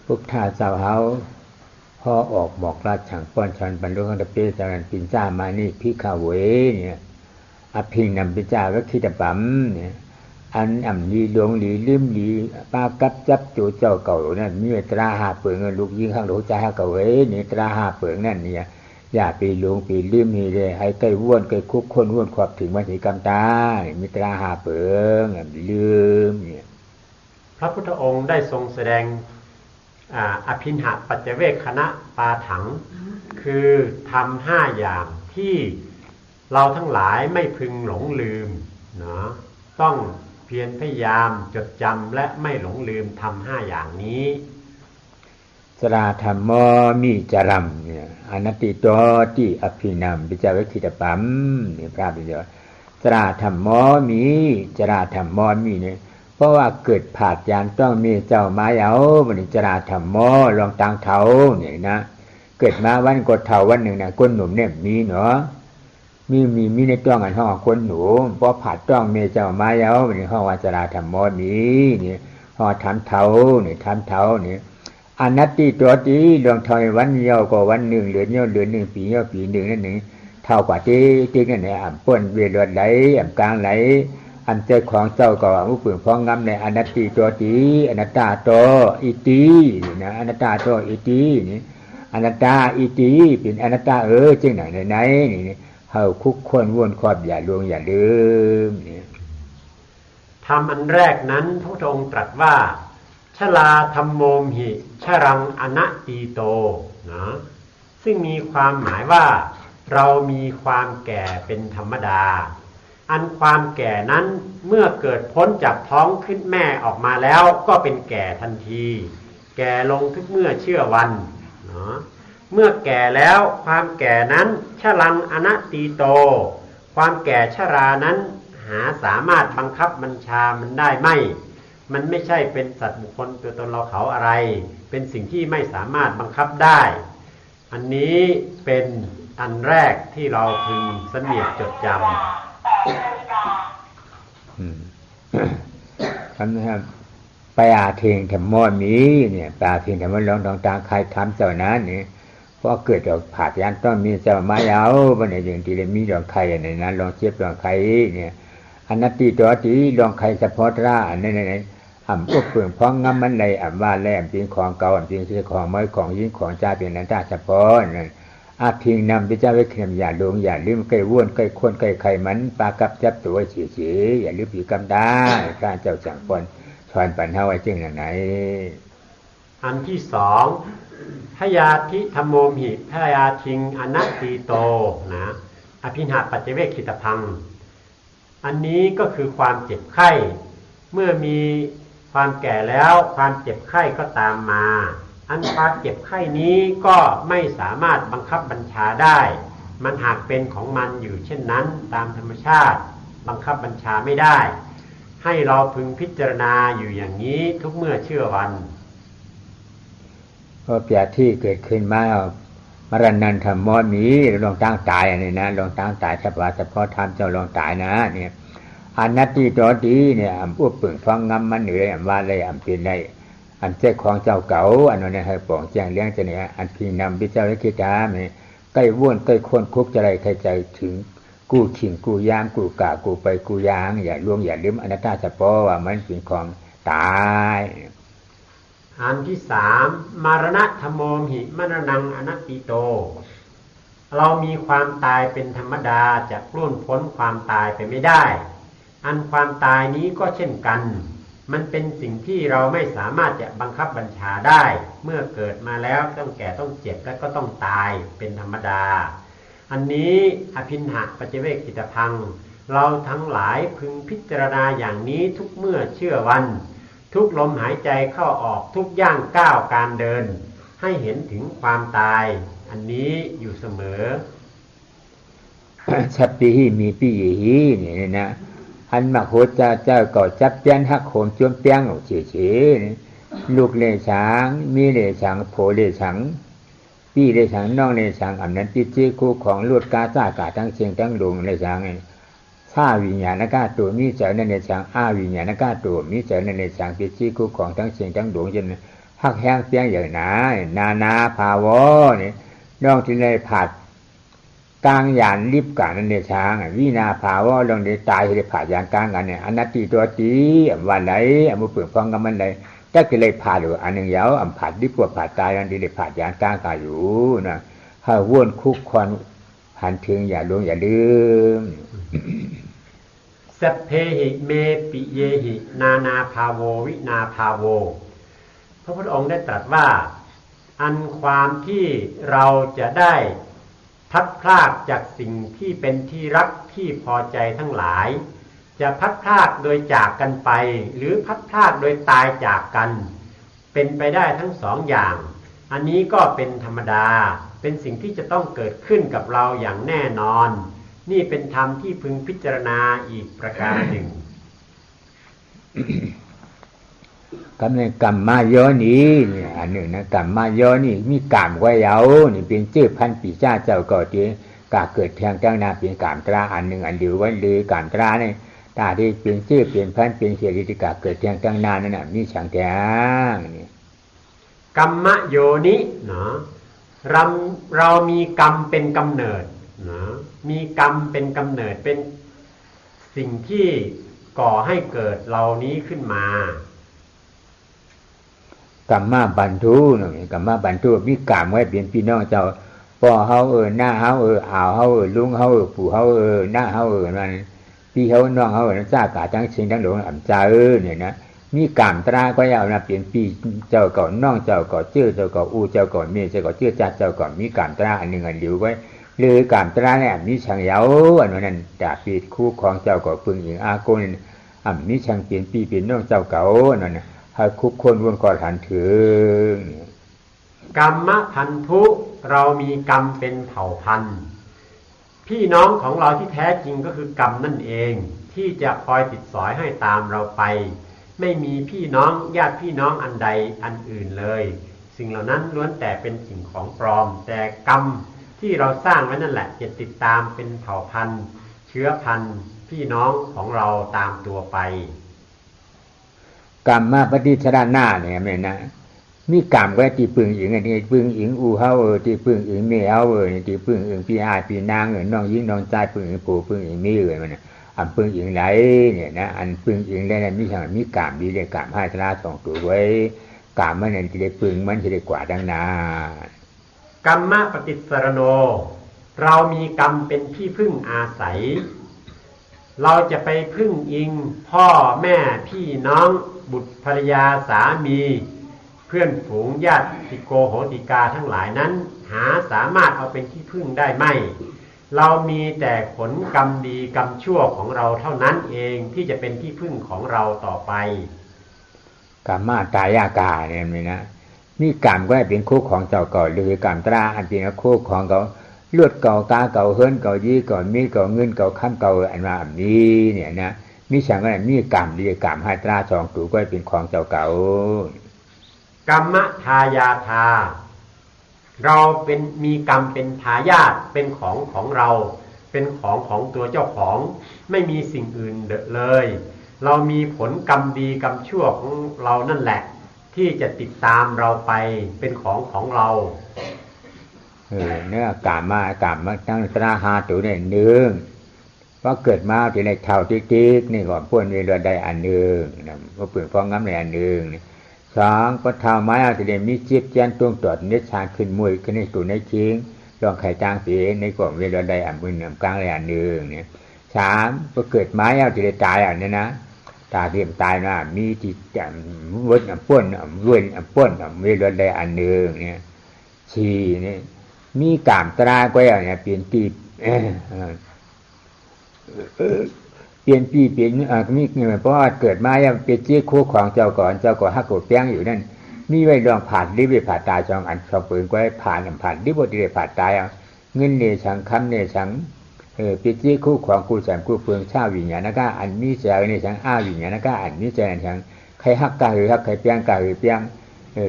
พุทธาเจ้าเฮาพ่อออกบอกราชฉังป้อนชันบรรลุขันตเปจารันปินจ้ามานี่พิขาเวเนี่ยอภิงนำปิจ้าก็คิดปั๊มเนี่ยอันอ่ำลีดวงลีลืมลีปากับจับจูเจ้าเก่านั่นมีตราหาเปิงลูกยิงข้างหลูจ้าเก่าเว้นี่ตราหาเปิงนั่นเนี่ยอย่าปีหลวงปีลืมนี่เลยให้ใกล้ว้วนใกล้คุกคนว้วนขอบถึงวันที่กำตามีตราหาเปิงลืมเนี่ยพระพุทธองค์ได้ทรงแสดงอภินหปัจเจเวคคณะปาถังคือทำ5อย่างที่เราทั้งหลายไม่พึงหลงลืมนะต้องเพียรพยายามจดจำและไม่หลงลืมทำ5อย่างนี้สราธรรมมีจรัมเนี่ยอนัตติโตติอภินัมปิจเวคิตปัมเนี่ยพระบิดาสราธรรมมีจราธรรมมีเนี่ยเพราะว่าเกิดผาดยานต้องมีเจ้ามาเอาบริจราธรรมลองตังเถาเนี่ยนะเกิดมาวันกดเถาวันหนึ่งนะคนหนุ่มเนี่ยมีเนาะมีในต้องอันห้องคนหนูเพราะผาดต้องมีเจ้ามาเอาบริห้องวาจราธรรมมีเนี่ยห้องทำเถาเนี่ยทำเถาเนี่ยอนัตติตัวตีลองเท่าวันเดียวก็วันหนึ่งเดือนเดียวเดือนหนึ่งปีเดียวปีหนึ่งนั่นหนึ่งเท่ากว่าที่นั่นเนี่ยป้นเวรไหลกลางไหลอันเจ้าของเจ้าก็ผู้ปืนพ้องงำในอนัตติตัวตีอนัตตาโตอิตินะอนัตตาโตอิตินี่อนัตตาอิติเป็นอนัตตาจึงไหนนี่เฮาคุกคนวนครอบอย่าลวงอย่าลืมนี่ธรรมอันแรกนั้นพระองค์ตรัสว่าชลาธัมโมหิชรังอนัตติโตนะซึ่งมีความหมายว่าเรามีความแก่เป็นธรรมดาอันความแก่นั้นเมื่อเกิดพ้นจากท้องขึ้นแม่ออกมาแล้วก็เป็นแก่ทันทีแก่ลงทุกเมื่อเชื่อวันเนาะเมื่อแก่แล้วความแก่นั้นชรังอนัตติโตความแก่ชรานั้นหาสามารถบังคับบัญชามันได้ไม่มันไม่ใช่เป็นสัตว์บุคคลตัวตนเราเขาอะไรเป็นสิ่งที่ไม่สามารถบังคับได้อันนี้เป็นอันแรกที่เราพึงสำเนียกจดจำคำนะครับไปอาเทงธรรมมีเนี่ยปาเทงธรรมลองตองตาใครทำเจ้านั้นนี่เพราะเกิดจากผาดยันต้องมีเจ้ามาเอาวันไหนอย่างที่เลยมีดอกไข่ในนั้นลองเทียบดอกไข่เนี่ยอนัตติตัวตีลองไข่เฉพาะร่าในก็เปลืองพ้องงำมันในว่าแหลมเป็นของเก่าเป็นที่ของไม้ของยิ่งของจ้าเป็นนันตาเฉพาะนั่นอาพิงนำไปเจ้าไว้เขียมอย่าลงอย่าลืมใกล้ว้วนใกล้คนใกล้ไข่มันปลากับจับตัวเฉยอย่าลืมผีกำได้ข้าเจ้าจังปนชวนปันเท่าไว้จึงไหนอันที่สองพยาธิธรรมโมหิพยาทิงอนัตติโตนะอภินหปัจเจเวคขิตพังอันนี้ก็คือความเจ็บไข้เมื่อมีความแก่แล้วความเจ็บไข้ก็ตามมาอันความเจ็บไข้นี้ก็ไม่สามารถบังคับบัญชาได้มันหากเป็นของมันอยู่เช่นนั้นตามธรรมชาติบังคับบัญชาไม่ได้ให้เราพึงพิจารณาอยู่อย่างนี้ทุกเมื่อเชื่อวันเพราะเปียที่เกิดขึ้นมามรณันธรรมมีลองตั้งตายอันนี้นะลองตั้งตายเฉพาะทำเจ้าลองตายนะเนี่ยอนัตติตัวดีเนี่ยผู้ปึงฟังงำมันเหนื่อยว่าเลยเป็นได้อันเจ้าของเจ้าเก่าอันนั้นให้ปองแจ้งเลี้ยงจะเนี่ยอันพิงนำพิจารณาคิดตามใกล้ว้วนใกล้คนคุกจะไรใครใจถึงกู้ขิงกู้ยามกู้กากู้ไปกู้ยางอย่าล่วงอย่าลืมอนัตตาเฉพาะว่ามันเป็นของตายอันที่สามมรณะธรรมโมหิมรณังอนัตติโตเรามีความตายเป็นธรรมดาจะล่วงพ้นความตายไปไม่ได้อันความตายนี้ก็เช่นกันมันเป็นสิ่งที่เราไม่สามารถจะบังคับบัญชาได้เมื่อเกิดมาแล้วต้องแก่ต้องเจ็บและก็ต้องตายเป็นธรรมดาอันนี้อภินหปัจเจเวคขิตพังเราทั้งหลายพึงพิจารณาอย่างนี้ทุกเมื่อเชื่อวันทุกลมหายใจเข้าออกทุกย่างก้าวการเดินให้เห็นถึงความตายอันนี้อยู่เสมอชัปปีหีมีปีหีนี่นะอันมาโหเจ้าก็จับเปียนหักโขมจวมเปียงเฉยๆลูกเลช้างมีเลช้างโผเลช้างพี่เลช้างน้องเลช้างอันนั้นปิจิคู่ของลวดกาซ่ากาทั้งเชียงทั้งหลวงเลช้างชาวิญญาณกาตัวมีเจริญในช้างอาวิญญาณกาตัวมีเจริญในช้างปิจิคู่ของทั้งเชียงทั้งหลวงจน ฮักแห้งเสียงอย่างนานานาภาวะเนี่ยน้องที่เลยผัดกลางยานรีบกันนั่นเนี่ยช้างวินาภาวะลองได้ตายที่ได้ผ่ายานกลางกันเนี่ยอนัตติตัวตีวันไหนมือเปลือกฟองกันมันไหนถ้าจะเลยผ่าหรืออันหนึ่งยาวอันผัดดิบกว่าผ่าตายอันที่ได้ผ่ายานกลางกายอยู่นะถ้าว่นคุกควันหันถึงอย่าลงอย่าลืมสัพเพหิเมปิเยหินานาภาโววินาภาโวพระพุทธองค์ได้ตรัสว่าอันความที่เราจะได้พัดพรากจากสิ่งที่เป็นที่รักที่พอใจทั้งหลายจะพัดพรากโดยจากกันไปหรือพัดพรากโดยตายจากกันเป็นไปได้ทั้งสองอย่างอันนี้ก็เป็นธรรมดาเป็นสิ่งที่จะต้องเกิดขึ้นกับเราอย่างแน่นอนนี่เป็นธรรมที่พึงพิจารณาอีกประการหนึ่งกำเนิดกรรมมาโยนี่อันหนึ่งนะกรรมมาโยนี่มีกรรมไว้เยานี่เป็นชื่อพันปีชาเจ้าก่อที่กาเกิดแทงตั้งนาเป็นกรรมตราอันหนึ่งอันเดียวไว้หรือกรรมตราเนี่ยตาที่เป็นชื่อเป็นพันเป็นเสียริกาเกิดแทงตั้งนานั่นน่ะมีฉังแทงนี่กรรมโยนิเนาะเรามีกรรมเป็นกำเนิดนะมีกรรมเป็นกำเนิดเป็นสิ่งที่ก่อให้เกิดเหล่านี้ขึ้นมากรรมะบรรทุนี่กรรมะบรรทุมีกรรมไว้เป็นพี่น้องเจ้าพ่อเฮาหน้าเฮาอ่าวเฮาลุงเฮาปู่เฮาหน้าเฮานั่นพี่เฮาน้องเฮานั่นซากาทั้งชิงทั้งหลงอ่ำใจเนี่ยนะมีกรรมตราก็ยาวนะเปลี่ยนปีเจ้าก่อนน้องเจ้าก่อนชื่อเจ้าก่อนอูเจ้าก่อนเมียเจ้าก่อนชื่อจัดเจ้าก่อนมีกรรมตราอันหนึ่งอันเดียวไว้หรือกรรมตราเนี่ยมีช่างเยาอันนั้นดาบปีคู่ของเจ้าก่อนปึงหญิงอาโกนมีช่างเปลี่ยนปีเปลี่ยนน้องเจ้าเก่านั่นนะให้คุกคนวนก่อฐานถึงกรรมพันธุเรามีกรรมเป็นเผ่าพันธุ์พี่น้องของเราที่แท้จริงก็คือกรรมนั่นเองที่จะคอยติดสอยให้ตามเราไปไม่มีพี่น้องญาติพี่น้องอันใดอันอื่นเลยสิ่งเหล่านั้นล้วนแต่เป็นสิ่งของปลอมแต่กรรมที่เราสร้างไว้นั่นแหละจะติดตามเป็นเผ่าพันธุ์เชื้อพันธุ์พี่น้องของเราตามตัวไปกรรมมาปฏิชราหน้าเนี่ยแม่นะมีกรรมไว้ที่ปึงอิงอันนี้ปึงอิงอูเฮาที่ปึงอิงเมียเฮาที่ปึงอิงพี่อาพี่นางน้องยิงน้องใจปึงอิงปู่ปึงอิงมีมันอันปึงอิงไหนเนี่ยนะอันปึงอิงได้มีช่างมีกรรมดีเลยกรรมให้ชราสองตัวไว้กรรมมันจะได้ปึงมันจะได้กว่าดังนากรรมปฏิสรโนเรามีกรรมเป็นที่พึ่งอาศัยเราจะไปพึ่งอิงพ่อแม่พี่น้องบุตรภรรยาสามีเพื่อนฝูงญาติโกโหติกาทั้งหลายนั้นหาสามารถเอาเป็นที่พึ่งได้ไหมเรามีแต่ผลกรรมดีกรรมชั่วของเราเท่านั้นเองที่จะเป็นที่พึ่งของเราต่อไปกรรมมาตายากาเนี่ยมีนะมีกรรมก็เป็นคู่ของเจ้าก่อนหรือกรรมตราอันเป็นคู่ของเขาเลือดเก่ากาเก่าเฮิรนเก่ายี่เก่ามีเก่าเงินเก่าข้ามเก่าอันว่าอันนี้เนี่ยนะมีช่างก็มีกรรมดีกรรมให้ตราสองตัวก็เป็นของเจ้าเก่ากรรมทายาทาเราเป็นมีกรรมเป็นทายาทเป็นของเราเป็นของตัวเจ้าของไม่มีสิ่งอื่นเลยเรามีผลกรรมดีกรรมชั่วของเรานั่นแหละที่จะติดตามเราไปเป็นของเราเนี่ยกรรมมาตั้งตราหาตัวเนี่ยหนึ่งว่าเกิดมาที่ในเท่าติ๊กนี่ก่อนพ้นเวลาใดอันหนึ่งนะว่าเปลือกฟองน้ำในอันหนึ่งสองก็เท่าไม้เอาที่ได้มีจีบแจนตรงตอดเนื้อชาขึ้นมวยขึ้นในตัวในชิงลองไข่จางเสียในก่อนเวลาใดอันมือหนึ่งกลางในอันหนึ่งเนี่ยสามก็เกิดไม้เอาที่ได้ตายอันนี้นะตาเทียมตายนะมีที่จะวนป้นวนป้นเวลาใดอันหนึ่งเนี่ยสี่เนี่ยมีกามตราก็อย่างเนี่ยเปลี่ยนตีเปลี่ยนปีเปลี่ยนมีเพราะว่าเกิดมายังเป็นเจ้าคู่ของเจ้าก่อนฮักโกแป้งอยู่นั่นมีไว้ลองผ่านดิบไปผ่าตายจองอันชอบปืนก็ให้ผ่านดิบดิบผ่าตายเงินเนชังคำเนชังเป็นเจ้าคู่ของคู่แสมคู่เฟืองชาวิญญาณก็อันมีใจเนชังอ้าวิญญาณก็อันมีใจเนชังใครฮักกาหรือฮักใครแป้งกาหรือแป้ง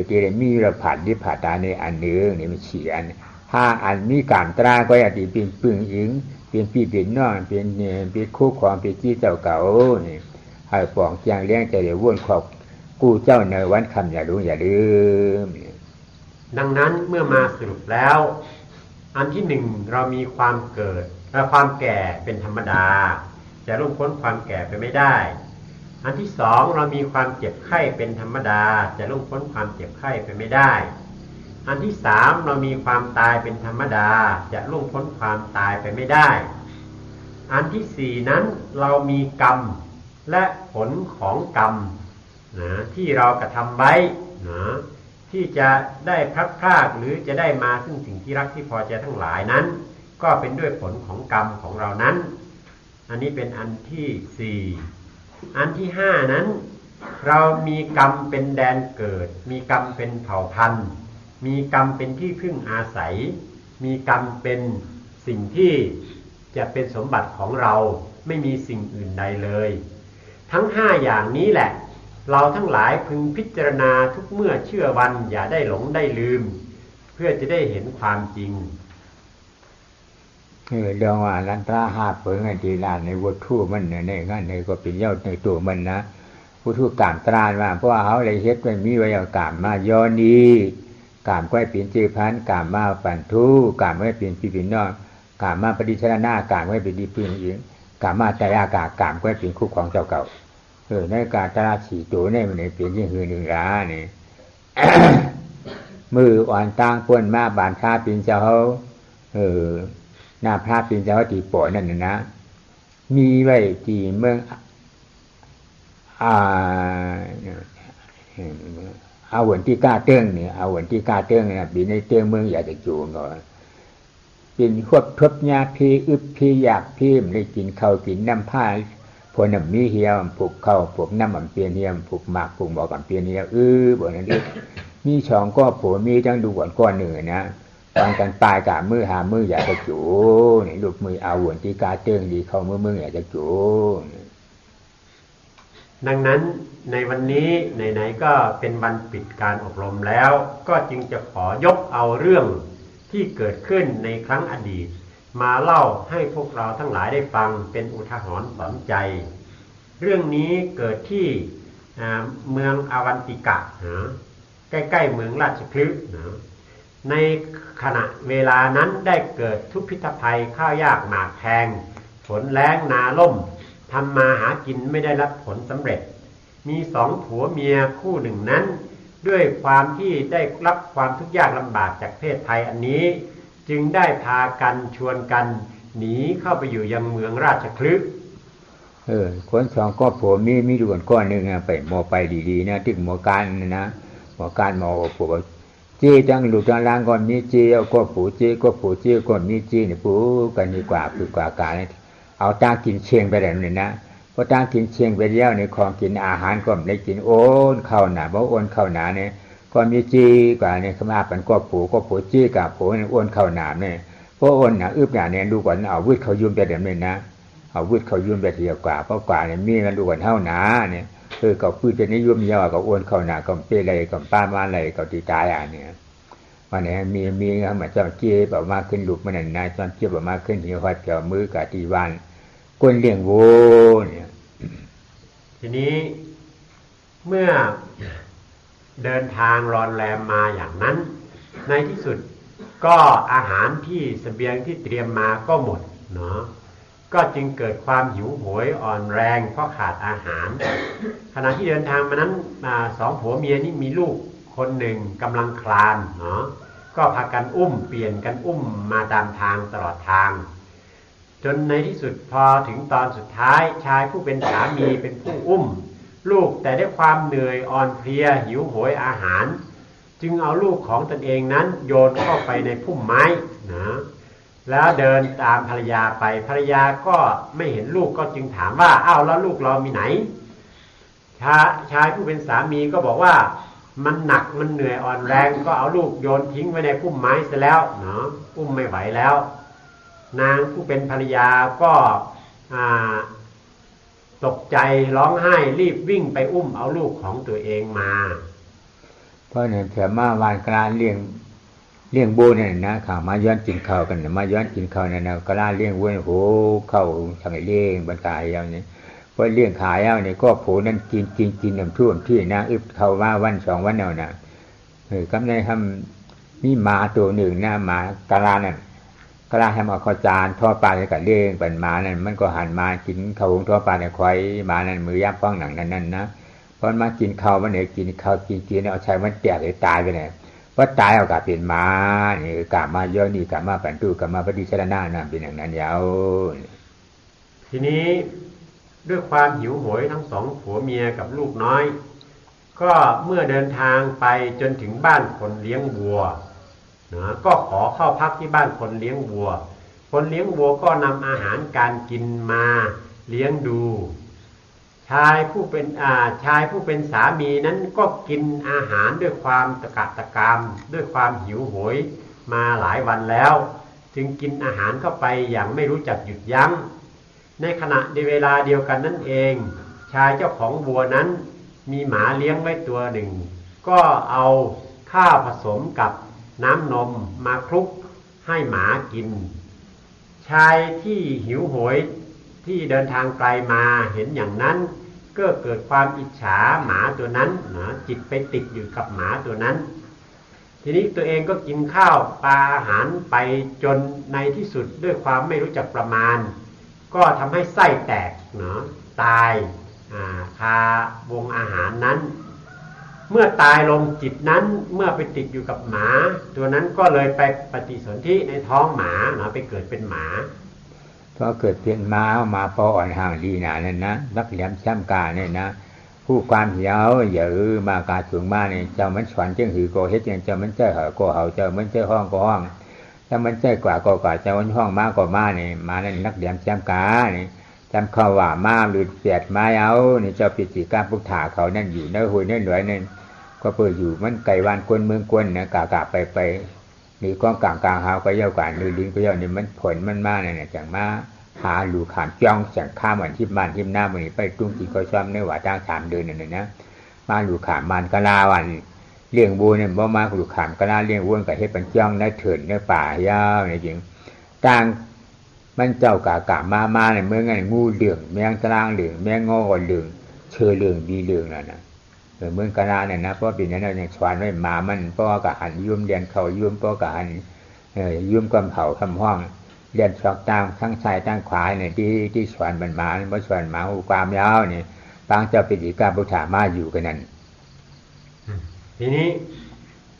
ที่ได้มีเราผ่านดิบผ่าตายในอันหนึ่งนี่มันเฉียนถ้าอันมีกามตราก็อย่างที่เป็นปึงอิงเป็นพี่เป็นน้องเป็นคู่ของเป็นจี้เจ้าเก่าให้ปองเจียงเลี้ยงใจเดี๋ยววนขอบ กู้เจ้าในวันคำอย่ารู้อย่าลืมดังนั้นเมื่อมาสรุปแล้วอันที่หนึ่งเรามีความเกิดและความแก่เป็นธรรมดาจะล่วงพ้นความแก่ไปไม่ได้อันที่สองเรามีความเจ็บไข้เป็นธรรมดาจะล่วงพ้นความเจ็บไข้ไปไม่ได้อันที่สามเรามีความตายเป็นธรรมดาจะล่วงพ้นความตายไปไม่ได้อันที่สี่นั้นเรามีกรรมและผลของกรรมนะที่เรากระทำไว้นะที่จะได้พลัดพรากหรือจะได้มาซึ่งสิ่งที่รักที่พอใจทั้งหลายนั้นก็เป็นด้วยผลของกรรมของเรานั้นอันนี้เป็นอันที่สี่อันที่ห้านั้นเรามีกรรมเป็นแดนเกิดมีกรรมเป็นเผ่าพันธุ์มีกรรมเป็นที่พึ่งอาศัยมีกรรมเป็นสิ่งที่จะเป็นสมบัติของเราไม่มีสิ่งอื่นใดเลยทั้งห้าอย่างนี้แหละเราทั้งหลายพึงพิจารณาทุกเมื่อเชื่อวันอย่าได้หลงได้ลืมเพื่อจะได้เห็นความจริงเรื่องว่าลันตราหาเปิงอันดีลานในวัตถุมันในงั้นในก็เป็นเย้าในตัวมันนะวัตถุกามตรานว่าเพราะว่าเขาเลยเฮ็ดไว้มีไว้เอากามมาย้อนนี้กามก้อยเปลี่ยนจือพันกามมาปั่นทูกามไว้เปลี่ยนพี่พี่น้องกามมาปฏิชรณากามไว้เป็นดีพื้นอีกกามมาตายากากามก้อยเปลี่ยนคู่ของเจ้าเก่าในการตราฉีตัวในมันเปลี่ยนยิ่งหือหนึ่งร้านี่ มืออ่อนต่างป่วนมาบานคาปีนเจ้าหน้าพระปีนเจ้าตีป่อยนั่นนะมีไว้ที่เมืองเอาหวนที่กล้าเตื้องเนี่ยเอาหวนที่กล้าเตื้องนะปีในเตื้องเมืองอยากจะจูงก่อนกินควบทบยาพี่อึบพี่อยากพี่มันได้กินข้าวกินน้ำผ้าพวกน้ำมีเหี่ยวผูกเข้าผูกน้ำมันเปลี่ยนเหี่ยวผูกหมากผูกบอกกันเปลี่ยนเหี่ยวบ่นั้นดิมีช่องก็ผัวมีทั้งดูก่อนก้อนหนึ่งนะฟังกันตายกะมือหามืออยากจะจูนี่ลูกมือเอาหวนที่กาเตื้องดีเข้ามืออยากจะจูดังนั้นในวันนี้ไหนๆก็เป็นวันปิดการอบรมแล้วก็จึงจะขอยกเอาเรื่องที่เกิดขึ้นในครั้งอดีตมาเล่าให้พวกเราทั้งหลายได้ฟังเป็นอุทาหรณ์สอนใจเรื่องนี้เกิดที่เมืองอวันติกะใกล้ๆเมืองราชคฤห์ในขณะเวลานั้นได้เกิดทุพพิทภัยข้าวยากหมากแพงฝนแล้งนาล่มทำมาหากินไม่ได้รับผลสำเร็จมีสองผัวเมียคู่หนึ่งนั้นด้วยความที่ได้รับความทุกข์ยากลำบากจากเพศภัยอันนี้จึงได้พากันชวนกันหนีเข้าไปอยู่ยังเมืองราชคฤห์คนสองก็ผัวมีดูกันก้อนหนึ่งไปหมอไปดีๆนะที่หมอการนะหมอการหมอผัวเจี๊จังลูกจังล่างก่อนมีเจี๊ก็ผัวเจี๊ก็ผัวเจี๊ก็มีเจี๊เนี่ยผัวกันดีกว่าคือกว่าการเอาตากินเชียงไปแล้วเนี่ยนะพอตากินเชียงไปแล้วในของกินอาหารก็ไม่ได้กินโอนเข้าหนาเพราะโอนเข้าหนาเนี่ยก็มีจีกว่าเนี่ยขมาเป็นก็ผัวจีกับผัวเนี่ยอ้วนเข้าหนาเนี่ยเพราะอ้วนหนาอึบหนาเนี่ยดูก่อนเอาวืดเขายุ่มไปเดี๋ยวนี้นะเอาวืดเขายุ่มไปเดียวกว่าเพราะกว่าเนี่ยมีกันดูก่อนเท่าหนาเนี่ยก็พูดจะนิยมเยอะกับอ้วนเข้าหนาก็เปรย์อะไรกับป้ามาอะไรกับตีตายอ่ะเนี่ยวันนี้มีเหมือนจอมเจี๊ยบออกมาขึ้นลูกมันนั่นนะจอมเจี๊ยบออกมาขึ้นหัวหัดเกี่ยวมือกับตีวันก้นเลี้ยงโวเนี่ยทีนี้เมื่อเดินทางรอนแรมมาอย่างนั้นในที่สุดก็อาหารที่เสบียงที่เตรียมมาก็หมดเนาะก็จึงเกิดความหิวโหยอ่อนแรงเพราะขาดอาหารขณะที่เดินทางมานั้นสองผัวเมียนี่มีลูกคนหนึ่งกำลังคลานเนาะก็พากันเปลี่ยนกันมาตามทางตลอดทางจนในที่สุดพอถึงตอนสุดท้ายชายผู้เป็นสามีเป็นผู้ลูกแต่ด้วยความเหนื่อยอ่อนเพลียหิวโหยอาหารจึงเอาลูกของตนเองนั้นโยนเข้าไปในพุ่มไม้นะแล้วเดินตามภรรยาไปภรรยาก็ไม่เห็นลูกก็จึงถามว่าอ้าวแล้วลูกเรามีไหนชายผู้เป็นสามีก็บอกว่ามันหนักมันเหนื่อยอ่อนแรงก็เอาลูกโยนทิ้งไว้ในพุ่มไม้ซะแล้วเนาะไม่ไหวแล้วนางผู้เป็นภรรยาก็ตกใจร้องไห้รีบวิ่งไปเอาลูกของตัวเองมาเพราะเนี่ยเผื่อมาวานกลาเลี้ยงโบเนี่ยนะข่าวมาย้อนกินข้าวกันมาย้อนกินข้าวเนี่ยนะกลาเลี้ยงโบโหเข้าทางเลี้ยงบรรกายอย่างนี้ พอเลี้ยงขายเอาเนี่ยก็ผูนั่นกินน้ำท่วมที่นะอึบเข้าว่าวันสองวันเอานะกำในทำนี่หมาตัวหนึ่งนะหมากะลานั่นกะลาทำเอาข้าวจานทอดปลาในกระเลี้ยงเป็นหมานั่นมันก็หันมากินข้าวหุงทอดปลาในควายหมานั่นมือย่ำป้องหนังนั่นนะพอมากินข้าวมันเนี่ยกินข้าวกินเอาใช้มันแตกเลยตายไปเลยว่าตายเอากลับเป็นหมานี่กลับมาเยอะนี่กลับมาปันตู้กลับมาปฏิชนะนั่นเป็นอย่างนั้นยาวทีนี้ด้วยความหิวโหยทั้งสองผัวเมียกับลูกน้อยก็เมื่อเดินทางไปจนถึงบ้านคนเลี้ยงวัวนะก็ขอเข้าพักที่บ้านคนเลี้ยงวัวคนเลี้ยงวัวก็นำอาหารการกินมาเลี้ยงดูชายผู้เป็นสามีนั้นก็กินอาหารด้วยความตะกะตะกามด้วยความหิวโหยมาหลายวันแล้วจึงกินอาหารเข้าไปอย่างไม่รู้จักหยุดยั้งในขณะในเวลาเดียวกันนั่นเองชายเจ้าของวัวนั้นมีหมาเลี้ยงไว้ตัวหนึ่งก็เอาข้าวผสมกับน้ำนมมาคลุกให้หมากินชายที่หิวโหยที่เดินทางไกลมาเห็นอย่างนั้นก็เกิดความอิจฉาหมาตัวนั้นนะจิตไปติดอยู่กับหมาตัวนั้นทีนี้ตัวเองก็กินข้าวปลาอาหารไปจนในที่สุดด้วยความไม่รู้จักประมาณก็ทำให้ไส้แตกเนาะตายคาวงอาหารนั้นเมื่อตายลงจิตนั้นเมื่อไปติดอยู่กับหมาตัวนั้นก็เลยไปปฏิสนธิในท้องหมาเนาะไปเกิดเป็นหมาพอเกิดเป็นหมาพออ่อนห่างดีหนานั่นนะนักเหลี่ยมช้ำกาเนี่ยนะผู้ความเหี่ยวอย่ามากาสูงมาเนี่ยเจ้ามันสวนจึงหือโกเฮ็ดอย่างเจ้ามันเจ้าเหอโกเฮาเจ้ามันเจ้าห้องก็ห้องถ้ามันเจ้ากว่าก็กว่าเจ้ามันห้องมาก็มาเนี่ยมานั่นนักเหลี่ยมช้ำกาเนี่ยจำเขาว่ามาหรือเปียดไม้เอาเนี่ยเจ้าปิจิการพุทธาเขานั่นอยู่ในหุยในหน่วยนั่นก็เปิดอยู่มันไก่วานกวนเมืองกวนนะกาไปนี่ก้องกลางหาวก็เย่ากว่าลือลิ้นก็เย่านี่มันผลมันมาเนี่ยจังมาหาหลูขามจ้องจังข้ามวันที่บ้านที่หน้ามันนี่ไปตุ้งกินก็ชอบในว่าตั้ง3 เดือนนั่นนะมาหลูขามมันกะลาวันเลี้ยงวัวเนี่ยบ่มาหลูขามกะลาเลี้ยงวัวกับเฮ็ดเป็นจ้องในเถินในป่ายาวเนี่ยจริงต่างมันเจ้ากากามาในเมืองไงงูเหลืองแมงตารางเหลืองแมงงอเหลืองเชอเหลืองดีเหลืองนั่นนะเมืองกะลาเนี่ยนะเพราะเป็นอย่างนั้นอย่างชวนไว้หมามันเพราะกะหันยุ่มเรียนเขายุ่มเพราะกะหันยุ่มกำเผาทำห้องเรียนสอกตามทั้งซ้ายทั้งขวาเนี่ยที่สวนมันมาเพราะสวนหมาหูความยาวเนี่ยบางเจ้าปิฎกาพุทธามาอยู่กันนั่นทีนี้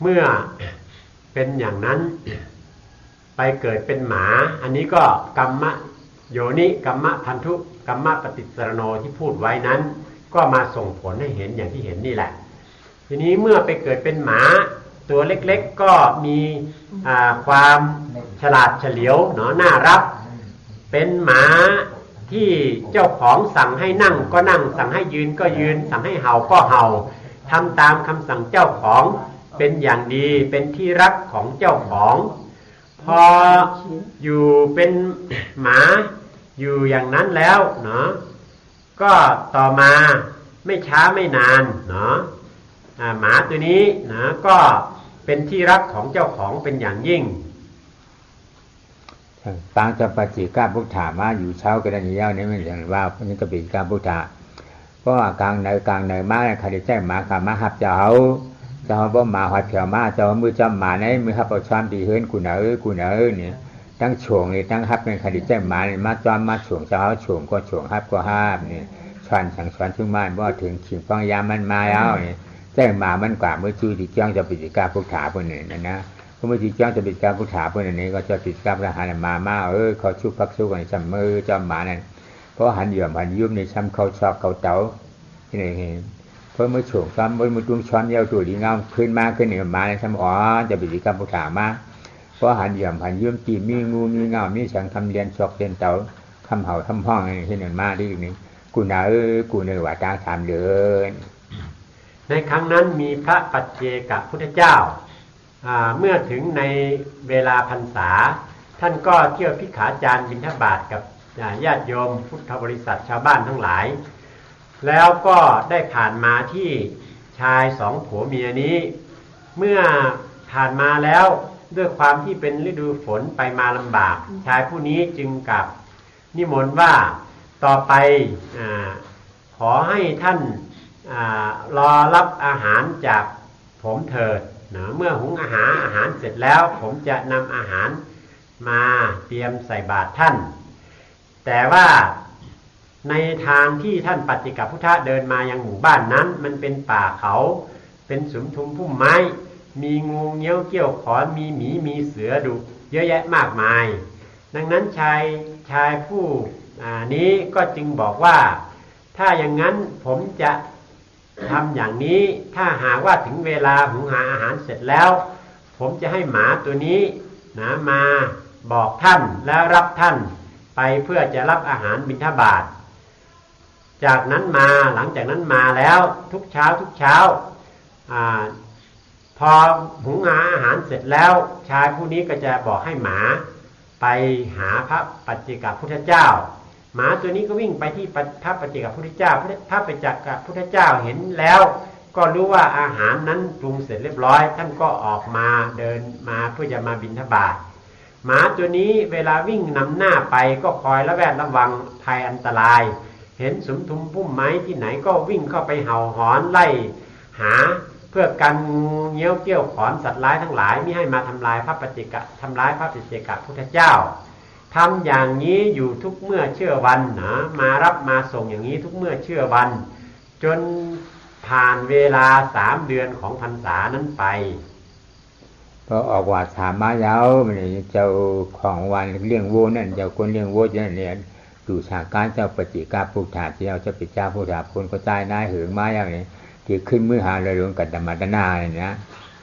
เมื่อเป็นอย่างนั้นไปเกิดเป็นหมาอันนี้ก็กรรมะโยนิกรรมะพันธุกรรมะปฏิสรโนที่พูดไว้นั้นก็มาส่งผลให้เห็นอย่างที่เห็นนี่แหละทีนี้เมื่อไปเกิดเป็นหมาตัวเล็กๆก็มีความฉลาดเฉลียวเนาะน่ารักเป็นหมาที่เจ้าของสั่งให้นั่งก็นั่งสั่งให้ยืนก็ยืนสั่งให้เห่าก็เห่าทำตามคำสั่งเจ้าของเป็นอย่างดีเป็นที่รักของเจ้าของพออยู่เป็นหมาอยู่อย่างนั้นแล้วเนาะก็ต่อมาไม่ช้าไม่นานเนาะหมาตัวนี้นะก็เป็นที่รักของเจ้าของเป็นอย่างยิ่งปางจำปาจิกาพุทธามาอยู่เช้ากันนี่แล้วนี่ไม่อย่างว่าพวกนี้ก็เป็นการพุทธาเพราะว่ากลางในมาใครได้แจ้งมาขามาหับเจ้าบ่มาหัดเผียวมาเจ้ามือจำหมาในมือหับเอาช้อนดีเฮิรนกูเนเนี่ยทั้งโฉงนี่ทั้งหับเป็นใครได้แจ้งมามาจอมมาโฉงเจ้าโฉงก็โฉงหับก็หับนี่ช้อนสั่งช้อนทุ่งมาบ่ถึงขิงฟังยามันมาแล้วนี่แจ้งมามันกว่าเมื่อชื่อที่จ้องจะปิฎกาพุทธาพวกนี้นะก็เมื่อที่จ้องจะปิฎกาพุทธาพวกนี้ก็จะปิฎกาพระหารมาเขาชุบพักชุบกันซ้ำมือจอมหมานั่นเพราะหันเหยื่อหันยุ่มในซ้ำเขาชอบเขาเต๋าที่ไหนเห็นเพราะเมื่อโฉงซ้ำเมื่อตุ้งช้อนเย้าตัวดีเงาขึ้นมาขึ้นเหนือมาในซ้ำจะปิฎกาพุทธามาเพราะหันเหยื่อหันยุ่มจีมีงูมีเงามีฉังทำเรียนชอกเรียนเต๋าคำเห่าทำห้องอะไรที่เหนือมาที่นี้กูเนื้อว่าตา3 เดือนในครั้งนั้นมีพระปัจเจกพุทธเจ้าเมื่อถึงในเวลาพรรษาท่านก็เที่ยวภิกขาจารย์บิณฑบาตกับญาติโยมพุทธบริษัทชาวบ้านทั้งหลายแล้วก็ได้ผ่านมาที่ชาย2 ผัวเมียนี้เมื่อผ่านมาแล้วด้วยความที่เป็นฤดูฝนไปมาลำบากชายผู้นี้จึงกลับนิมนต์ว่าต ต่อไปขอให้ท่านรอรับอาหารจากผมเถิดนะเมื่อหุงอาหารเสร็จแล้วผมจะนำอาหารมาเตรียมใส่บาตรท่านแต่ว่าในทางที่ท่านปัจเจกพุทธะเดินมายังหมู่บ้านนั้นมันเป็นป่าเขาเป็นสุมทุมพุ่มไม้มีงูเงี้ยวเกี้ยวขอนมีหมีมีเสือดุเยอะแยะมากมายดังนั้นชายผู้นี้ก็จึงบอกว่าถ้าอย่างนั้นผมจะทำอย่างนี้ถ้าหากว่าถึงเวลาหุงหาอาหารเสร็จแล้วผมจะให้หมาตัวนี้นะมาบอกท่านแล้วรับท่านไปเพื่อจะรับอาหารบิณฑบาตจากนั้นมาหลังจากนั้นมาแล้วทุกเช้าพอหุงหาอาหารเสร็จแล้วชายผู้นี้ก็จะบอกให้หมาไปหาพระปัจเจกพุทธเจ้าหมาตัวนี้ก็วิ่งไปที่พระปัจเจกพุทธเจ้าพระปัจเจกพุทธเจ้าเห็นแล้วก็รู้ว่าอาหารนั้นปรุงเสร็จเรียบร้อยท่านก็ออกมาเดินมาเพื่อจะมาบิณฑบาตหมาตัวนี้เวลาวิ่งนำหน้าไปก็คอยระแวดระวังภัยอันตรายเห็นสุมทุมพุ่มไม้ที่ไหนก็วิ่งเข้าไปเห่าหอนไล่หาเพื่อกันเงี้ยวเกี้ยวขอนสัตว์ร้ายทั้งหลายไม่ให้มาทำลายพระปัจเจกพุทธเจ้าทำอย่างนี้อยู่ทุกเมื่อเชื่อวันนะมารับมาส่งอย่างนี้ทุกเมื่อเชื่อวันจนผ่านเวลา3 เดือนของพรรษานั้นไปพอออกว่าถามมายาวมันเจ้าของวันเลี้ยงวัวนั่นเจ้าคนเลี้ยงวัวนั่นเนี่ยดูฉากการเจ้าปัจเจกพุทธาเจ้าจะปิดเจ้าพุทธาคนก็ตายนายเหืองมาอย่างนี้ที่ขึ้นมือหาเลยหลวงกัดมาตนาเนี่ยนะ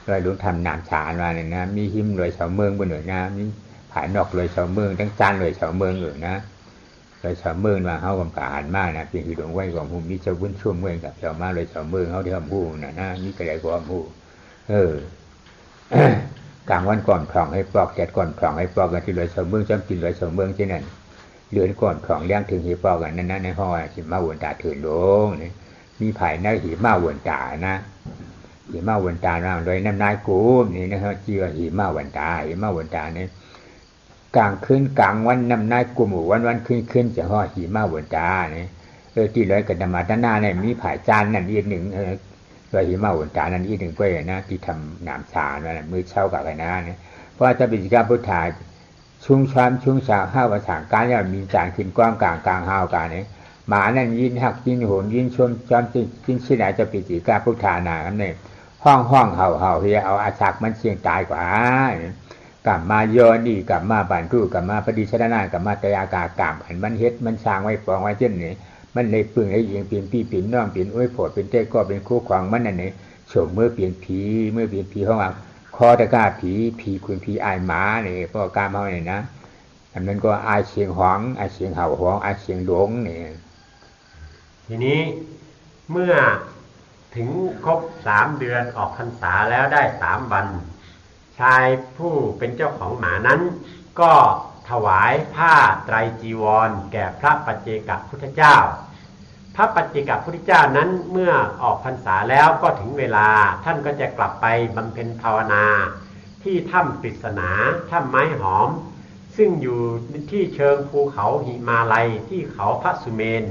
เลยหลวงทำนามฉานมาเนี่ยนะมีหิมเลยชาวเมืองบนหน่วยนะมีผายนอกเลยชาวเมืองทั้งจานเลยชาวเมืองอยู่นะเลยชาวเมืองมาเขากำกับอ่านมากนะเป็นที่หลวงไว้ของภูมิเจ้าวุ้นช่วงเมืองกับชาวมาเลยชาวเมืองเขาที่ทำผู้นะนี่ก็เลยความผู้กลางวันก่อนคลองให้ปลอกแกดก่อนคลองให้ปลอกกันที่เลยชาวเมืองจำกินเลยชาวเมืองที่นั่นเรือนก่อนคลองเลี้ยงถึงให้ปลอกกันนั้นในห้องสิมาวนตาถือลงนี่มีภายในหิมาวนตานะหิมาวนตาร่างโดยน้ำนายกูนี่นะครับชื่อหิมาวนตาเนี่ยกลางคืนกลางวันน้ำนายกูหมู่วันขึ้นจะห่อหิมาวนตาเนี่ยที่เลยกับธรรมะด้านหน้าเนี่ยมีผายจานนั่นอีกหนึ่งโดยหิมาวนตานั่นอีกหนึ่งก็นะที่ทำนามชาเนี่ยมือเช่ากับกันนะเนี่ยเพราะถ้าเป็นการพุทธาชุ่งชาห้าวภาษาการเนี่ยมีจานขึ้นกว้างกลางห้าวกันเนี่ยหมานั่นยินหักยินโหนยินชมจอมจินชิไหนจะปิจิกาพุทธานาเนี่ยห้องเห่าเฮียเอาอาชักมันเชียงตายกว่ากลับมาโยนี่กลับมาบานรูกลับมาปฏิชนะนากลับมาตยากากลับหันมันเฮ็ดมันช้างไว้ปองไว้เช่นนี้มันเลยปึงให้ยิงเปลี่ยนพี่เปลี่ยนน้องเปลี่ยนโอ้ยโผดเป็นเต้ก็เป็นคู่ขวางมันนั่นนี่โฉมเมื่อเปลี่ยนผีห้องอ่ะคอตะกาผีคุณผีอายหมาเนี่ยพวกกามเฮาเนี่ยนะอันนั้นก็อายเสียงหวงอายเสียงเห่าหวงอายเสียงหลงเนี่ยทีนี้เมื่อถึงครบ3 เดือนออกพรรษาแล้วได้3 วันชายผู้เป็นเจ้าของหมานั้นก็ถวายผ้าไตรจีวรแก่พระปัจเจกพุทธเจ้าพระปัจเจกพุทธเจ้านั้นเมื่อออกพรรษาแล้วก็ถึงเวลาท่านก็จะกลับไปบำเพ็ญภาวนาที่ถ้ำปริศนาถ้ำไม้หอมซึ่งอยู่ที่เชิงภูเขาหิมาลัยที่เขาพระสุเมน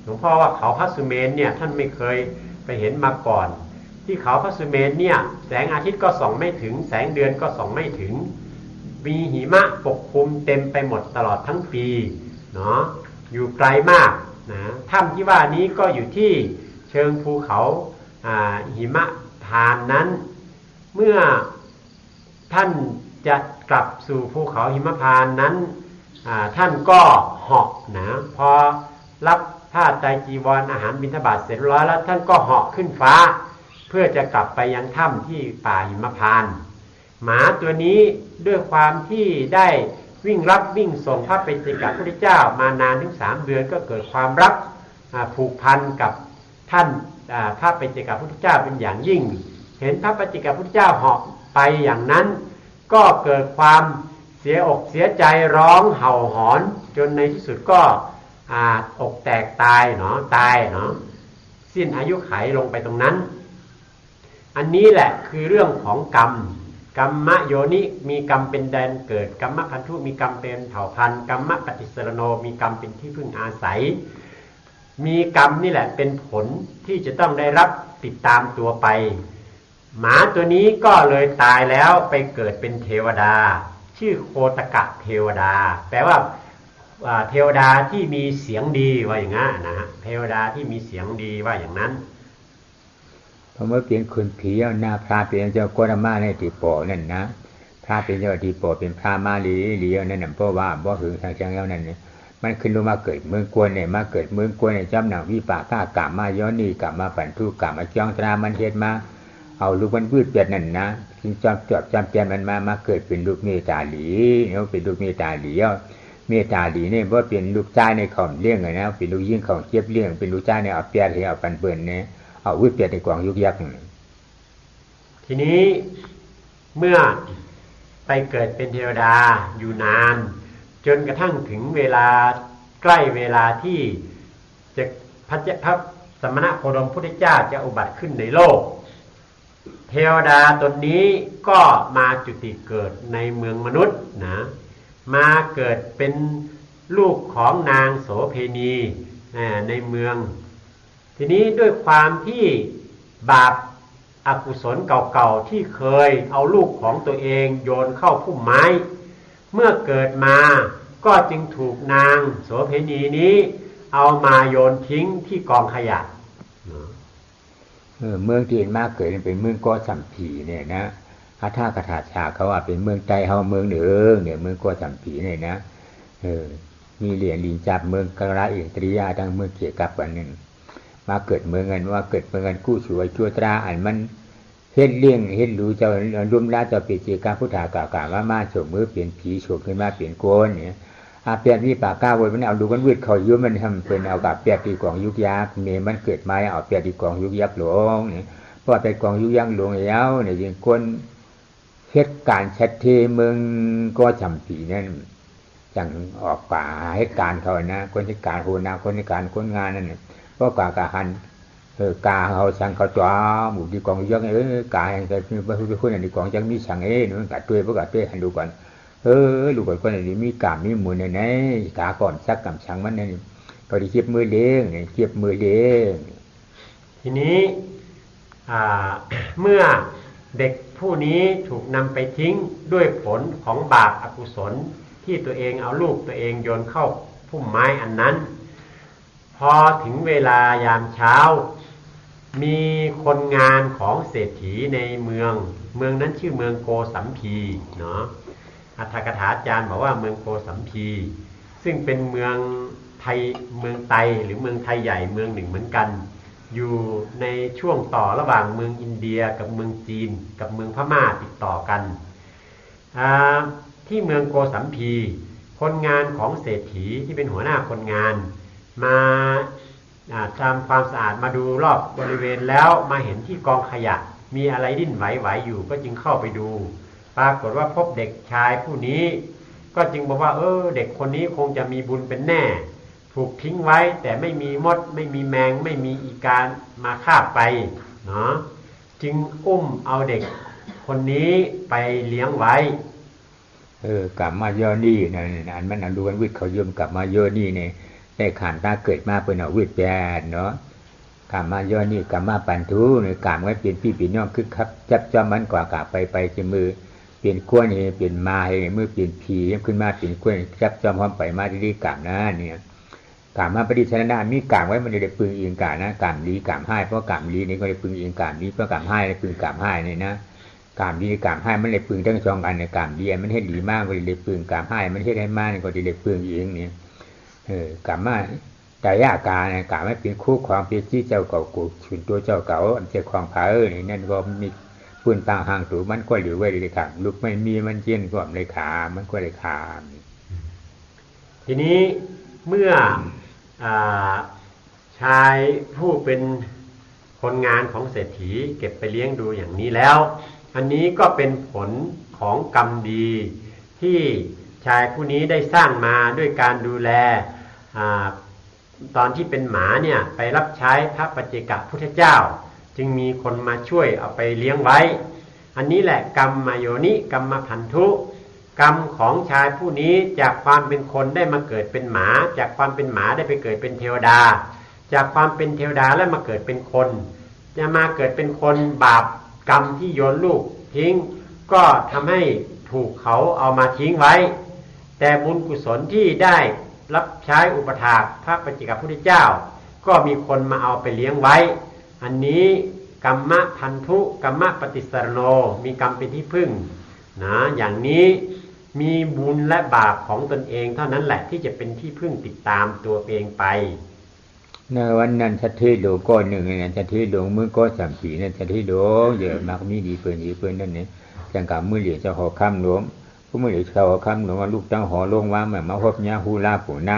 หลวงพ่อว่าเขาพระสุเมนเนี่ยท่านไม่เคยไปเห็นมาก่อนที่เขาพระสุเมนเนี่ยแสงอาทิตย์ก็ส่องไม่ถึงแสงเดือนก็ส่องไม่ถึงมีหิมะปกคลุมเต็มไปหมดตลอดทั้งปีเนาะอยู่ไกลมากนะถ้ำที่ว่านี้ก็อยู่ที่เชิงภูเขาหิมะพานนั้นเมื่อท่านจะกลับสู่ภูเขาหิมพานต์นั้นท่านก็เหาะนะพอรับผ้าไตรจีวรอาหารบิณฑบาตเสร็จร้อยแล้วท่านก็เหาะขึ้นฟ้าเพื่อจะกลับไปยังถ้ำที่ป่าหิมพานต์หมาตัวนี้ด้วยความที่ได้วิ่งรับวิ่งส่งพระปัจเจกพุทธเจ้ามานานถึง3 เดือนก็เกิดความรักผูกพันกับท่านพระปัจเจกพุทธเจ้าเป็นอย่างยิ่งเห็นพระปัจเจกพุทธเจ้าเหาะไปอย่างนั้นก็เกิดความเสียอกเสียใจร้องเห่าหอนจนในที่สุดก็อกแตกตายเนาะสิ้นอายุไขลงไปตรงนั้นอันนี้แหละคือเรื่องของกรรม กรรมโยนิมีกรรมเป็นแดนเกิดกรรมพันธุมีกรรมเป็นเผ่าพันธุ์กรรมปฏิสรโนมีกรรมเป็นที่พึ่งอาศัยมีกรรมนี่แหละเป็นผลที่จะต้องได้รับติดตามตัวไปหมาตัวนี้ก็เลยตายแล้วไปเกิดเป็นเทวดาชื่อโคตกะเทวดาแปลว่าเทวดาที่มีเสียงดีว่าอย่างนั้นนะฮะเทวดาที่มีเสียงดีว่าอย่างนั้นเพราะเมื่อเปลี่ยนคนผีเอาหน้าพระเป็นเจ้าโกรมาในติโปนั่นนะพระเป็นเจ้าติโปเป็นพระมาลีนั่นน่ะเพราะว่าบ่หึงทางจังแล้วนั่นเนี่ยมันขึ้นลงมาเกิดเมืองกวนเนี่ยมาเกิดเมืองกวนเนี่ยจำหนังวิปากกะมาย้อนนี่กะมาปั่นทุกกะมาจ้องตรามันเฮ็ดมาเอาลูกมันพืชเปียดนั่นนะจึงจำเปียนมันมาเกิดเป็นลูกเมตาลีเนี่ยเป็นลูกเมตาลีเมตาลีเนี่ยว่าเป็นลูกจ้าในของเลี้ยงนะเป็นลูกยิ่งของเจี๊ยบเลี้ยงเป็นลูกจ้าในเอาเปียดให้เอาปันเบิ่นเนี่ยเอาวิเปียดในกวางยุกยักษ์ทีนี้เมื่อไปเกิดเป็นเทวดาอยู่นานจนกระทั่งถึงเวลาใกล้เวลาที่จะพระสมณะโคดมพุทธเจ้าจะอุบัติขึ้นในโลกเทวดาตนนี้ก็มาจุติเกิดในเมืองมนุษย์นะมาเกิดเป็นลูกของนางโสเพณีในเมืองทีนี้ด้วยความที่บาปอกุศลเก่าๆที่เคยเอาลูกของตัวเองโยนเข้าพุ่มไม้เมื่อเกิดมาก็จึงถูกนางโสเพณีนี้เอามาโยนทิ้งที่กองขยะเมืองที่มาเกิดเป็นเมืองกอสัมผีเนี่ยนะอาท่ากระถาชาเขาว่าเป็นเมืองใจเฮาเมืองเหนือเนี่ยเมืองกอสัมผีเนี่ยนะมีเหรียญลินจับเมืองกระอินทรียาดังเมืองเกี่ยกับอันนึงมาเกิดเมืองกันว่าเกิดเมืองกันกู้สวยชั่วตราอันมันเฮ็ดเลี้ยงเฮ็ดรู้เจ้ารวมราเจ้าเปรียกาพุทธากล่าวว่ามาโฉมมือเปลี่ยนผีโฉมขึ้นมาเปลี่ยนโกนเนี่ยเปลี่ยนวิปากก้าวมันเอาดูกันวืดเขายุ่มันทำเป็นเอากับเปลี่ยนตีกองยุกยักษ์เมมันเกิดมาเอาเปลี่ยนตีกองยุกยักษ์หลวงเนี่ยเพราะเป็นกองยุกยักษ์หลวงแล้วเนี่ยยังคนเหตุการณ์ชัดเจนเมืองก็จำผีนั่นอย่างออกป่าเหตุการณ์เขานะคนเหตุการณ์โหนาคนเหตุการณ์คนงานนั่นเพราะกากาหันกาเขาสั่งเขาจ้าหมู่ดีกองยักษ์กาแห่งแต่บางคนอันนี้กองยักษ์มีสั่งมันกัดตัวเพราะกัดตัวหันดูก่อนลูกคนนี้มีกามมีมูลในกาก่อนซักกำชังมันนี่ก็ได้เก็บมือเลี้ยงเนี่ยเก็บมือเลี้ยงทีนี้เมื่อเด็กผู้นี้ถูกนำไปทิ้งด้วยผลของบาปอกุศลที่ตัวเองเอาลูกตัวเองโยนเข้าพุ่มไม้อันนั้นพอถึงเวลายามเช้ามีคนงานของเศรษฐีในเมืองนั้นชื่อเมืองโกสัมพีเนาะอัตถกถาจารย์บอกว่าเมืองโกสัมพีซึ่งเป็นเมืองไทยเมืองไตหรือเมืองไทยใหญ่เมืองหนึ่งเหมือนกันอยู่ในช่วงต่อระหว่างเมืองอินเดียกับเมืองจีนกับเมืองพม่าติดต่อกันที่เมืองโกสัมพีคนงานของเศรษฐีที่เป็นหัวหน้าคนงานมาทำความสะอาดมาดูรอบบริเวณแล้วมาเห็นที่กองขยะมีอะไรดิ้นไหวๆอยู่ก็จึงเข้าไปดูปรากฏว่าพบเด็กชายผู้นี้ก็จึงบอกว่าเด็กคนนี้คงจะมีบุญเป็นแน่ถูกทิ้งไว้แต่ไม่มีมดไม่มีแมงไม่มีอีกามาคาบไปเนาะจึงอุ้มเอาเด็กคนนี้ไปเลี้ยงไว้กลับมาโยนี่นั่นอันมันดูกันวิทย์เขายมกลับมาโยนี่เนี่ยได้ขานตาเกิดมาเป็นเอาวิทย์แปดเนาะกลับมาโยนี่กลับมาปันทุเนี่ยกลับไว้เปลี่ยนพี่ปีน้องคึกครับจับจอมมันกว่ากลับไปจะมือเปลี่ยนขั้วนี่เปลี่ยนมาให้มือเปลี่ยนผีขึ้นมาเปลี่ยนขั้วจับจอมพร้อมไปมาที่กลับนะเนี่ยกลับมาปฏิชนะมีกลับไว้มันได้ปืนอิงกานะกลับลีกลับให้เพราะกลับลีนี่ก็ได้ปืนอิงกลับลีเพราะกลับให้ได้ปืนกลับให้เนี่ยนะกามดีกามให้มันเลยปึงทั้งสองอันเนี่ยกามดีมันเฮ็ดดีมากก็เลยปึงกามให้มันเฮ็ดให้มากก็เลยปึงเองเนี่ยกามมาแต่ยากาเนี่ยกามไม่เป็นคู่ความเป็นที่เจ้าเก่ากูชุนตัวเจ้าเก่าอันเจ้าของผานี่นั่นก็มีปืนต่างห่างตัวมันก็เหลือไว้เลยครับลูกไม่มีมันเย็นก็เลยขามันก็เลยขาทีนี้เมื่อชายผู้เป็นคนงานของเศรษฐีเก็บไปเลี้ยงดูอย่างนี้แล้วอันนี้ก็เป็นผลของกรรมดีที่ชายผู้นี้ได้สร้างมาด้วยการดูแลตอนที่เป็นหมาเนี่ยไปรับใช้พระปัจเจกพุทธเจ้าจึงมีคนมาช่วยเอาไปเลี้ยงไว้ อันนี้แหละกรรมมโยนิกรรมพันธุกรรมของชายผู้นี้จากความเป็นคนได้มาเกิดเป็นหมาจากความเป็นหมาได้ไปเกิดเป็นเทวดาจากความเป็นเทวดาแล้วมาเกิดเป็นคนจะมาเกิดเป็นคนบาปกรรมที่โยนลูกทิ้งก็ทำให้ถูกเขาเอามาทิ้งไว้แต่บุญกุศลที่ได้รับใช้อุปถากพระปัจเจกพุทธเจ้าก็มีคนมาเอาไปเลี้ยงไว้อันนี้กรรมพันธุกรรมปฏิสรโนมีกรรมเป็นที่พึ่งนะอย่างนี้มีบุญและบาปของตนเองเท่านั้นแหละที่จะเป็นที่พึ่งติดตามตัวเองไปในวันนั้นชัดที่หลวงก้อนหนึ่งเนี่ยชัดที่หลวงมือก็สามสีเนี่ยชัดที่หลวงเยอะมากมีดีเปินนั่นเนี่ยจังกับมือเหลียวจะหอคำหลวงผู้มือเหลียวจะหอคำหลวงว่าลูกตั้งหอลงว่าเหมือนมาพบญาฮูลาปู่นา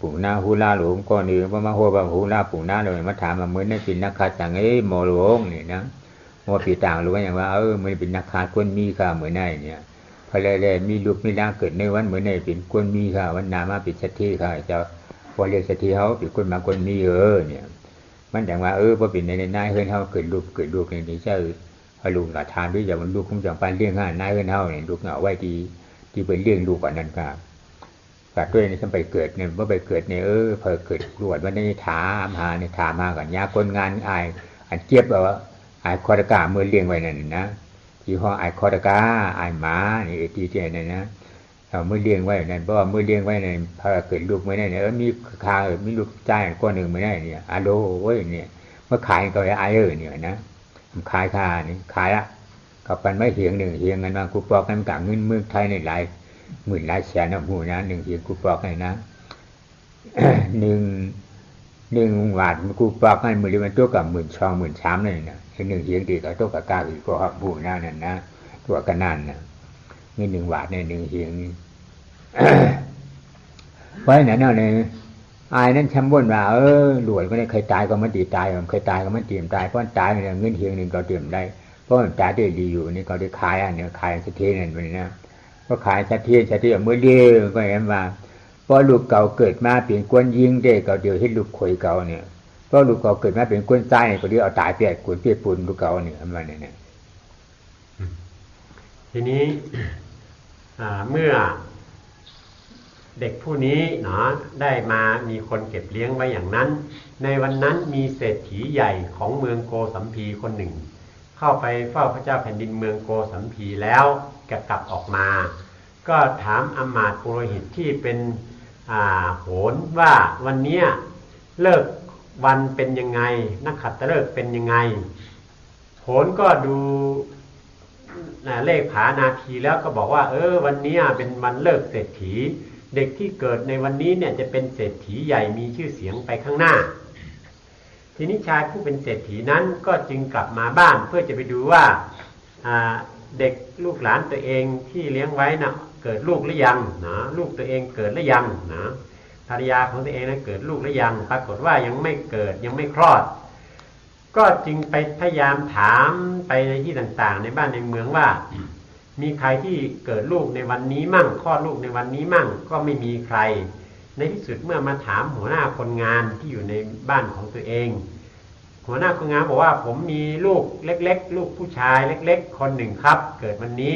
ปู่นาฮูลาหลวงก้อนนึงว่ามาพบฮูลาปู่นาเลยมาถามมาเหมือนนั่นเป็นนักขาจังหมอหลวงเนี่ยนะหมอผีต่างหรือว่าอย่างว่ามันเป็นนักขาคนมีค่ะเหมือนนั่นเนี่ยพอเลยมีลูกมีร่างเกิดในวันเหมือนนั่นเป็นคนมีค่ะวันนามาเป็นชัดที่ค่ะจะพอเรียกสติเขาเป็นคนมาคนมีเนี่ยมันอย่างว่าพอเป็นในนายเฮือนเขาเกิดลูกในนี้เจ้าลูกหลานทานด้วยอย่างมันลูกคงจังปันเลี้ยงห้านายเฮือนเขาเนี่ยลูกเอาไว้ที่เป็นเลี้ยงลูกก่อนนั้นครับกัดด้วยในสมัยเกิดเนี่ยเมื่อไปเกิดเนี่ยพอเกิดรวดวันนี้ถามมาก่อนยาคนงานอันเจี๊ยบว่าไอคอตกาเมื่อเลี้ยงไว้นั่นนะที่ห้องไอคอตกาไอหมานี่ที่นั่นนะเมื่อเลี้ยงไว้นั่นเพราะว่าเมื่อเลี้ยงไว้นั่นพอเกิดลูกไม่ได้เนี่ยมีคามีลูกใจก้อนหนึ่งไม่ได้เนี่ยอะโลเว้ยเนี่ยเมื่อขายก็ไอเนี่ยนะขายคานี่ขายละกับปันไม่เหียงหนึ่งเหียงกันมากูปอกกันกลางเงินเมืองไทยในหลายหมื่นหลายแสนนะหูนะหนึ่งเหียงกูปอกเลยนะ หนึ่งบาทกูปอกกันมือเดียวมันตัวกับ12,000 13,000เลยนะหนึ่งเหียงดีกับตัวกับก้าวอีกก็หูนะนั่นนะตัวกันนั่นนะเงิน1 บาทเนี่ยหนึ่งเหียงเพราะนั้นเนี่ยอายนั้นชำบ่นว่าหลวยก็ได้เคยตายก็มันตีตายเคยตายก็มันเตรียมตายเพราะตายเนี่ยเงินเฮียงหนึ่งก็เตรียมได้เพราะตายได้ดีอยู่นี่ก็ได้ขายอันเนี่ยขายสเทนั่นไปนะก็ขายสเทเมื่อเดียวก็เห็นว่าเพราะลูกเก่าเกิดมาเปลี่ยนกวนยิงได้ก็เดียวให้ลูกข่อยเก่าเนี่ยเพราะลูกเก่าเกิดมาเป็นกวนใจก็เดียวเอาตายเปียกกวนเปียกปูนลูกเก่าเนี่ยมันเนี่ยทีนี้เมื่อเด็กผู้นี้เนาะได้มามีคนเก็บเลี้ยงไว้อย่างนั้นในวันนั้นมีเศรษฐีใหญ่ของเมืองโกสัมพีคนหนึ่งเข้าไปเฝ้าพระเจ้าแผ่นดินเมืองโกสัมพีแล้วกลับออกมาก็ถามอมาตย์ปุโรหิตที่เป็นโหรว่าวันนี้เลิกวันเป็นยังไงนักขัตฤกษ์เป็นยังไงโหรก็ดูเลขผานาทีแล้วก็บอกว่าวันนี้เป็นวันเลิกเศรษฐีเด็กที่เกิดในวันนี้เนี่ยจะเป็นเศรษฐีใหญ่มีชื่อเสียงไปข้างหน้าทีนี้ชายผู้เป็นเศรษฐีนั้นก็จึงกลับมาบ้านเพื่อจะไปดูว่าเด็กลูกหลานตัวเองที่เลี้ยงไว้นะเกิดลูกหรือยังนะลูกตัวเองเกิดหรือยังนะภรรยาของตัวเองนะเกิดลูกหรือยังปรากฏว่ายังไม่เกิดยังไม่คลอดก็จึงไปพยายามถามไปในที่ต่างๆในบ้านในเมืองว่ามีใครที่เกิดลูกในวันนี้มั่งคลอดลูกในวันนี้มั่งก็ไม่มีใครในที่สุดเมื่อมาถามหัวหน้าคนงานที่อยู่ในบ้านของตัวเองหัวหน้าคนงานบอกว่าผมมีลูกเล็กๆลูกผู้ชายเล็กๆคนหนึ่งครับเกิดวันนี้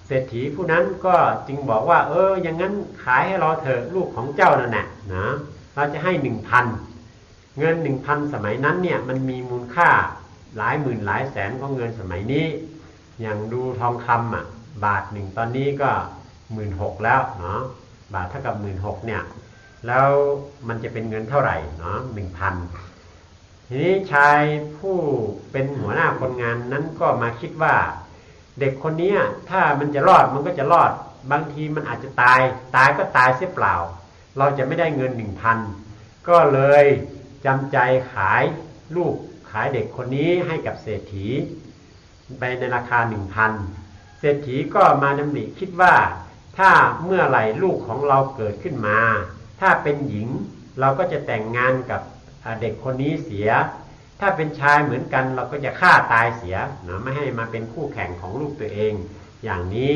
เศรษฐีผู้นั้นก็จึงบอกว่าอย่างนั้นขายให้เราเถอะลูกของเจ้านั่นแหละนะเราจะให้ 1,000 เงิน 1,000 สมัยนั้นเนี่ยมันมีมูลค่าหลายหมื่นหลายแสนของเงินสมัยนี้อย่างดูทองคำบาทหนึ่งตอนนี้ก็ 16,000 แล้วเนาะบาทเท่ากับ 16,000 เนี่ยแล้วมันจะเป็นเงินเท่าไหร่เนาะ 1,000 ทีนี้ชายผู้เป็นหัวหน้าคนงานนั้นก็มาคิดว่าเด็กคนนี้ถ้ามันจะรอดมันก็จะรอดบางทีมันอาจจะตายก็ตายเสียเปล่าเราจะไม่ได้เงิน 1,000 ก็เลยจำใจขายลูกขายเด็กคนนี้ให้กับเศรษฐีไปในราคา 1,000 เศรษฐีก็มาดำริคิดว่าถ้าเมื่อไหร่ลูกของเราเกิดขึ้นมาถ้าเป็นหญิงเราก็จะแต่งงานกับเด็กคนนี้เสียถ้าเป็นชายเหมือนกันเราก็จะฆ่าตายเสียนะไม่ให้มาเป็นคู่แข่งของลูกตัวเองอย่างนี้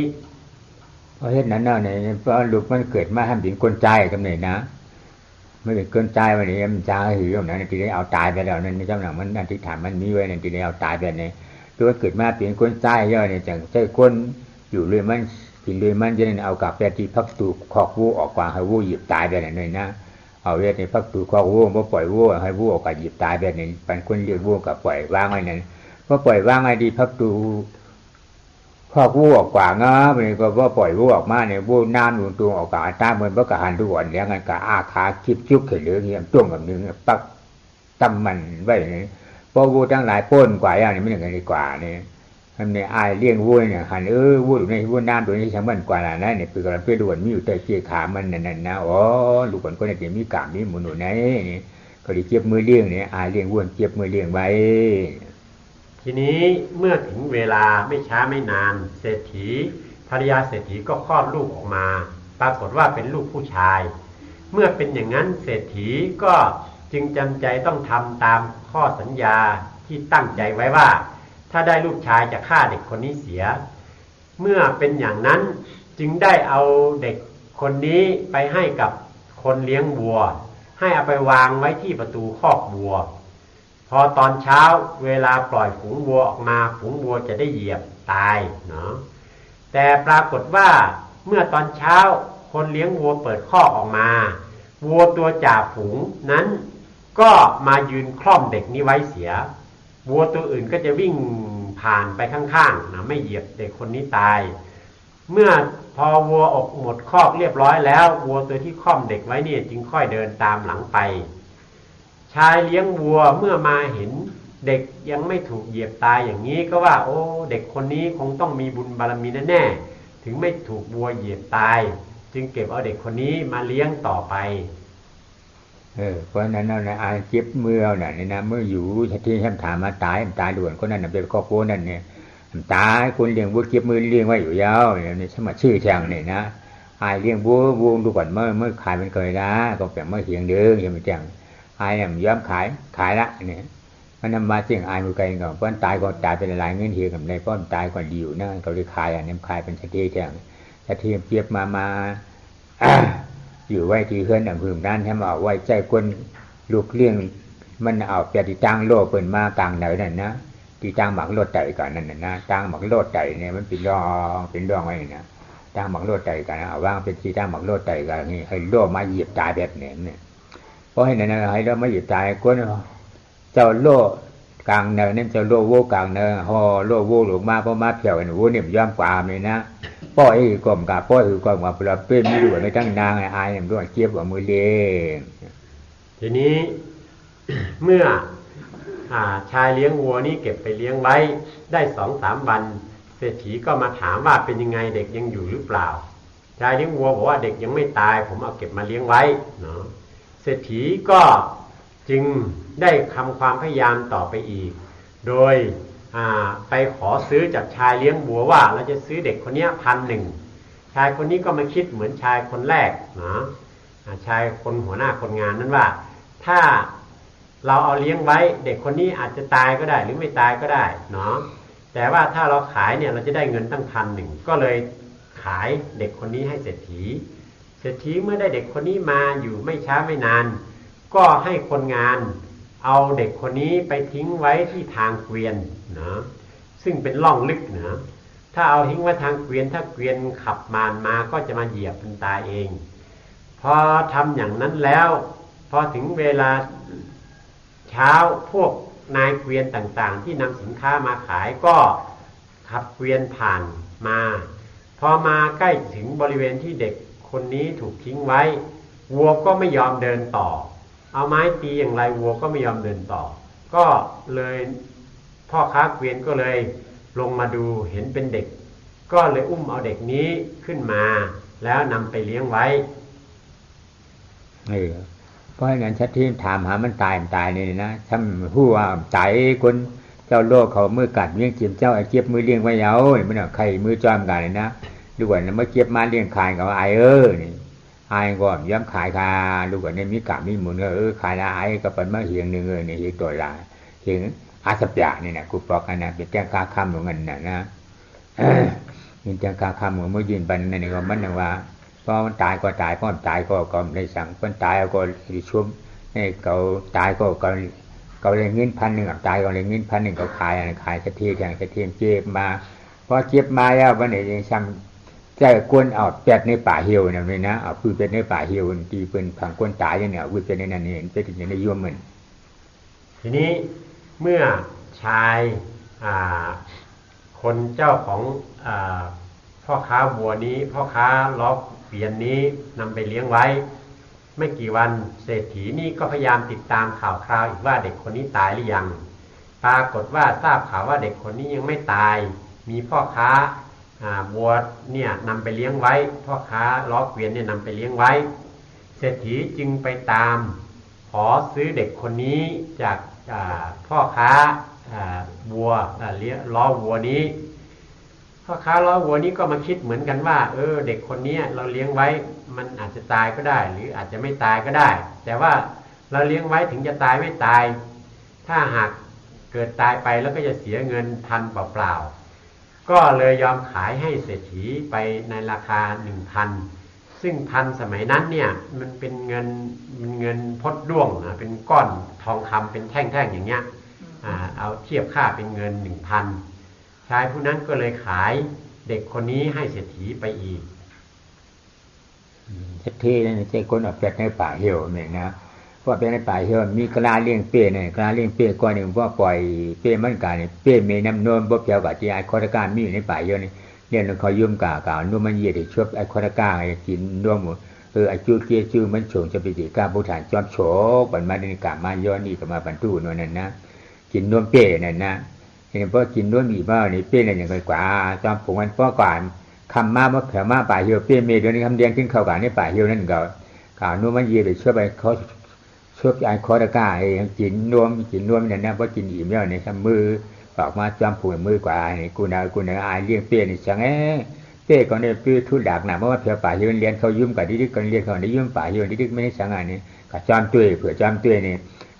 เพราะเหตุนั้นเนี่ยเพราะลูกมันเกิดมาทำถึงคนใจกำเนิดนะไม่เป็นคนใจวันนี้มันจ้าหิวนะทีนี้เอาตายไปแล้วนั่นเจ้าหน้ามันอธิษฐานมันมีไว้นั่นทีนี้เอาตายไปเนี่ย ตัวเกิดมาเป็นคนใต้ย่อเนี่ยจังใช่คนอยู่เลยมันกินเลยมันจะเอากลับไปที่พักตูคอกวูออกกว่าให้วูหยิบตายไปไหนเลยนะเอาเวทในพักตูคอกวูบ่ปล่อยวูให้วูออกกว่าหยิบตายไปไหนเป็นคนเรียกวูกับปล่อยวางไว้นั่นบ่ปล่อยวางไอ้ดีพักตูคอกวูออกกว่าเงาเนี่ยก็บ่ปล่อยวูออกมาเนี่ยวูน้ำหนุนตัวออกกว่าตาเหมือนบ่กะหันทุกวันเลี้ยงกันกะอาขาคิบจุกเข็นเหลือเงี้ยจ้วงกับนึงปักตั้มมันไว้เนี่ยพอวูทั้งหลายป้นกว่าอย่างนี้ไม่อย่างไรกว่าเนี่ยทำเนี่ยอายเลี้ยงวัวเนี่ยหันวัวอยู่ในวัวน้ำตัวนี้ช่างมันกว่าละนะเนี่ยคือกำลังเพื่อด่วนมีอยู่แต่เกี่ยขามันนั่นนะอ๋อลูกคนคนนี้มีกามมีหมุนหนุนไหนนี่ก็ได้เก็บมือเลี้ยงเนี่ยอายเลี้ยงวัวเก็บมือเลี้ยงไว้ทีนี้เมื่อถึงเวลาไม่ช้าไม่นานเศรษฐีภรรยาเศรษฐีก็คลอดลูกออกมาปรากฏว่าเป็นลูกผู้ชายเมื่อเป็นอย่างนั้นเศรษฐีก็จึงจำใจต้องทำตามข้อสัญญาที่ตั้งใจไว้ว่าถ้าได้ลูกชายจะฆ่าเด็กคนนี้เสียเมื่อเป็นอย่างนั้นจึงได้เอาเด็กคนนี้ไปให้กับคนเลี้ยงวัวให้เอาไปวางไว้ที่ประตูคอกวัวพอตอนเช้าเวลาปล่อยฝูงวัวออกมาฝูงวัวจะได้เหยียบตายเนาะแต่ปรากฏว่าเมื่อตอนเช้าคนเลี้ยงวัวเปิดคอกออกมาวัวตัวจ่าฝูงนั้นก็มายืนคล่อมเด็กนี้ไว้เสียวัวตัวอื่นก็จะวิ่งผ่านไปข้างๆนะไม่เหยียบเด็กคนนี้ตายเมื่อพอวัวออกหมดคอกเรียบร้อยแล้ววัวตัวที่คล่อมเด็กไว้เนี่ยจึงค่อยเดินตามหลังไปชายเลี้ยงวัวเมื่อมาเห็นเด็กยังไม่ถูกเหยียบตายอย่างนี้ก็ว่าโอ้เด็กคนนี้คงต้องมีบุญบารมีแน่ๆถึงไม่ถูกวัวเหยียบตายจึงเก็บเอาเด็กคนนี้มาเลี้ยงต่อไปเพราะนั้นเอานะอายเจ็บมือเอาเนี่ยนะเมื่ออยู่ที่ท่านถามมาตายด่วนคนนั้นเป็นครอบครัวนั่นเนี่ยตายคนเลี้ยงวัวเก็บมือเลี้ยงไว้อยู่ยาวเนี่ยสมัยชื่อแทงเนี่ยนะอายเลี้ยงวัวดูก่อนเมื่อขายเป็นเคยนะก็แปลเมื่อเหียงเด้อยังไม่แจ้งอายเนี่ยย้อมขายละเนี่ยมันนำมาเสี่ยงอายมือไกลก่อนเพราะตายก็ตายเป็นหลายเงินเฮียกับในเพราะตายก่อนดีอยู่นะเขาเลยขายอันนี้ขายเป็นชาติแทงชาติเปียบมาอยู่ไว้ที่เฮือนอันพื้นด้านให้มาเอาไว้ใจคนลูกเลี้ยงมันเอาเปียติตั้งโลเปิ่นมากลางไหนนั่นนะที่ตั้งหมักโลดไตก่อนนั่นนะตั้งหมักโลดไตเนี่ยมันเป็นร่องไว้นะตั้งหมักโลดไตกันเอาว่างเป็นที่ตั้งหมักโลดไตกันนี่ให้โลมาเหยียบตายแบบนี้เนี่ยเพราะให้นั่นให้โลมาเหยียบตายคนเจ้าโลกลางเนินนั่นเจ้าโลโวกลางเนินฮอโลโวหลงมาเพราะมาเผี่ยวกันโวเนี่ยย่อมกว่าเลยนะป้อยกลมกับป้อยกลมกับเราเป็นไม่ดูไม่ตั้งนางอายด้วยเจี๊ยบกับมือเลี้ยงทีนี้ เมื่อชายเลี้ยงวัวนี่เก็บไปเลี้ยงไว้ได้2-3 วันเศรษฐีก็มาถามว่าเป็นยังไงเด็กยังอยู่หรือเปล่าชายเลี้ยงวัวบอกว่าเด็กยังไม่ตายผมเอาเก็บมาเลี้ยงไว้เนาะเศรษฐีก็จึงได้ทำความพยายามต่อไปอีกโดยไปขอซื้อจากชายเลี้ยงวัวว่าเราจะซื้อเด็กคนนี้1,100ชายคนนี้ก็มาคิดเหมือนชายคนแรกนะชายคนหัวหน้าคนงานนั้นว่าถ้าเราเอาเลี้ยงไว้เด็กคนนี้อาจจะตายก็ได้หรือไม่ตายก็ได้เนาะแต่ว่าถ้าเราขายเนี่ยเราจะได้เงินตั้ง1,100ก็เลยขายเด็กคนนี้ให้เศรษฐีเมื่อได้เด็กคนนี้มาอยู่ไม่ช้าไม่นานก็ให้คนงานเอาเด็กคนนี้ไปทิ้งไว้ที่ทางเกวียนนะซึ่งเป็นร่องลึกนะถ้าเอาทิ้งไว้ทางเกวียนถ้าเกวียนขับมาก็จะมาเหยียบมันตายเองพอทำอย่างนั้นแล้วพอถึงเวลาเช้าพวกนายเกวียนต่างๆที่นำสินค้ามาขายก็ขับเกวียนผ่านมาพอมาใกล้ถึงบริเวณที่เด็กคนนี้ถูกทิ้งไว้วัวก็ไม่ยอมเดินต่อเอาไม้ตีอย่างไรวัวก็ไม่ยอมเดินต่อก็เลยพ่อค้าเกวียนก็เลยลงมาดูเห็นเป็นเด็กก็เลยอุ้มเอาเด็กนี้ขึ้นมาแล้วนำไปเลี้ยงไว้เพราะงั้นชัดที่ถามหามันตายนี่นะทำผู้ว่าตายคนเจ้าโลกเขามือกัดเลี้ยงเจียมเจ้าไอ้เจี๊ยบมือเลี้ยงไว้เยามันใครมือจอมกันเลยนะดูก่อนนะเมื่อเจี๊ยบมาเลี้ยงขายกับไอ้นี่ไอ้ก็ย้ำขายคาดูก่อนเนี่ยมีกามีหมุนก็ขายละไอ้ก็เป็นมาเหียงหนึ่งเนี่ยเหียงตัวละเหียงอาสปยานี่นะกูบอกกันนะเป็นแจ้งค่าคำของเงินนะเป็นแจ้งค่าคำของเมื่อยืนบันนั่นก็มันว่าพอมันตายก็ตายพอมันตายก็ได้สั่งคนตายก็ชุ่มให้เขาตายก็ เขาเลยเงิน1,000ตายเขาเลยเงิน1,000เขาขายกระเทียมเก็บมาพอเก็บมาแล้ววันไหนยังซ้ำใจกวนเอาเป็ดในป่าเหี่ยวเนี่ยนะเอาปืนเป็ดในป่าเหี่ยวตีปืนผังกวนตายเนี่ยปืนเป็ดในนั้นนี่เป็นถึงในย่วมมันทีนี้เมื่อชายคนเจ้าของพ่อค้าวัวนี้พ่อค้าล้อเกวียนนี้นำไปเลี้ยงไว้ไม่กี่วันเศรษฐีนี่ก็พยายามติดตามข่าวคราวอีกว่าเด็กคนนี้ตายหรือยังปรากฏว่าทราบข่าวว่าเด็กคนนี้ยังไม่ตายมีพ่อค้าวัวเนี่ยนำไปเลี้ยงไว้พ่อค้าล้อเกวียนเนี่ยนำไปเลี้ยงไว้เศรษฐีจึงไปตามขอซื้อเด็กคนนี้จากพ่อค้าวัวเลี้ยงล้อวัวนี้พ่อค้าล้อวัวนี้ก็มาคิดเหมือนกันว่าเด็กคนนี้เราเลี้ยงไว้มันอาจจะตายก็ได้หรืออาจจะไม่ตายก็ได้แต่ว่าเราเลี้ยงไว้ถึงจะตายไม่ตายถ้าหากเกิดตายไปแล้วก็จะเสียเงินพันเปล่าๆก็เลยยอมขายให้เศรษฐีไปในราคา 1,000 ซึ่งพันสมัยนั้นเนี่ยมันเป็นเงินพดด้วงนะเป็นก้อนทองคำเป็นแท่งๆอย่างเงี้ยเอาเทียบค่าเป็นเงิน 1,000 ชายผู้นั้นก็เลยขายเด็กคนนี้ให้เศรษฐีไปอีกเศรษฐีนั่นใช่คนเอาเป็ดในป่าเหี่ยวเนี่ยนะเพราะเป็ดในป่าเหี่ยวมีกระเลี้ยงเป้เนี่ยกระเลี้ยงเป้ก้อนหนึ่งว่าปล่อยเป้มันกันเป้เมน้ำนวลบ่เกี่ยวกับที่ไอ้คอร์การมีอยู่ในป่าเหี่ยวนี่เรียนเขายุ่มกล่าวนุ่มมันเยี่ยดชวบไอ้คอร์การกินนวมไอ้จูเกียจูมันโฉงจะไปดีกาบูฐานจอมโฉบันมาในกามาย้อนนี่ก็มาบรรทุนนั่นนะกินนวมเป้นั่นนะเห็นเพราะกินนวมมีบ้านี่เป้นั่นอย่างไรกว่าจอมผงมันเพราะก่อนคำมาว่าแผ่มาป่าเหี่ยวเป้เมเดี๋ยวนี้คำเดียงขึ้นเข้ากันในป่าเหี่ยวนั่นก็กล่าวนุ่มมันเยี่ยดช่วยไปเขาช่วยไอ้คอร์การไอ้กินนวมนั่นนะเพราะกินอิ่มแล้วในทำมือออกมาจอมผงมือกว่านี่กูนาไอ้เลี้ยงเป้นี่จังเป้ก่อนเนี่ยเป้ทุดดักหนาเพราะว่าเผื่อป่าเหี่ยวเรียนเขายุ่มกับดิ๊กก่อนเรียนเขาได้ยุ่มป่าเหี่ยวดิ๊กไม่ได้สังอันนี้กับจอมตุ้ยเผื่อจอมตุ้ยนี่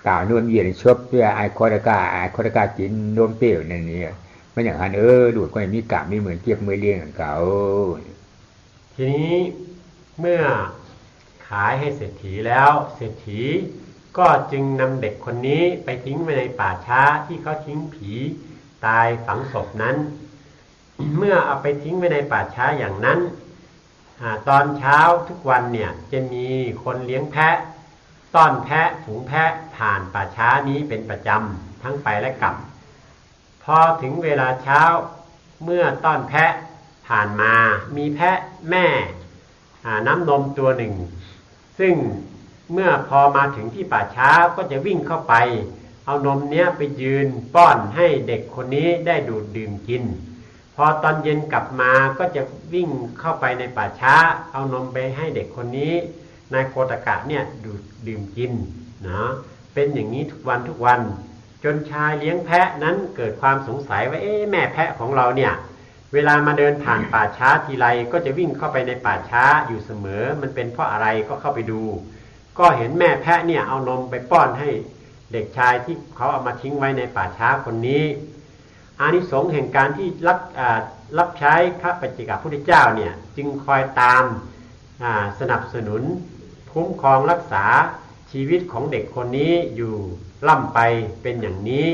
กล่าวนวมเยี่ยดชอบเพื่อไอ้คอร์การกินนวมเป้นั่นนี่มันอย่างนั้นดูดก็มีกะมีเหมือนเก็บมือเลี้ยงของเขาทีนี้เมื่อขายให้เศรษฐีแล้วเศรษฐีก็จึงนำเด็กคนนี้ไปทิ้งไว้ในป่าช้าที่เขาทิ้งผีตายฝังศพนั้นเมื่อเอาไปทิ้งไว้ในป่าช้าอย่างนั้นตอนเช้าทุกวันเนี่ยจะมีคนเลี้ยงแพะต้อนแพะฝูงแพะผ่านป่าช้านี้เป็นประจำทั้งไปและกลับพอถึงเวลาเช้าเมื่อต้อนแพะผ่านมามีแพะแม่น้ำนมตัวหนึ่งซึ่งเมื่อพอมาถึงที่ป่าช้าก็จะวิ่งเข้าไปเอานมเนี้ยไปยืนป้อนให้เด็กคนนี้ได้ดูดดื่มกินพอตอนเย็นกลับมาก็จะวิ่งเข้าไปในป่าช้าเอานมไปให้เด็กคนนี้นายโคตกะเนี่ยดูดดื่มกินนะเป็นอย่างนี้ทุกวันจนชายเลี้ยงแพะนั้นเกิดความสงสัยว่าแม่แพะของเราเนี่ยเวลามาเดินผ่านป่าช้าทีไรก็จะวิ่งเข้าไปในป่าช้าอยู่เสมอมันเป็นเพราะอะไรก็เข้าไปดูก็เห็นแม่แพะเนี่ยเอานมไปป้อนให้เด็กชายที่เขาเอามาทิ้งไว้ในป่าช้าคนนี้อานิสงส์แห่งการที่รับใช้พระปัจเจกพุทธเจ้าเนี่ยจึงคอยตามสนับสนุนคุ้มครองรักษาชีวิตของเด็กคนนี้อยู่ล่ำไปเป็นอย่างนี้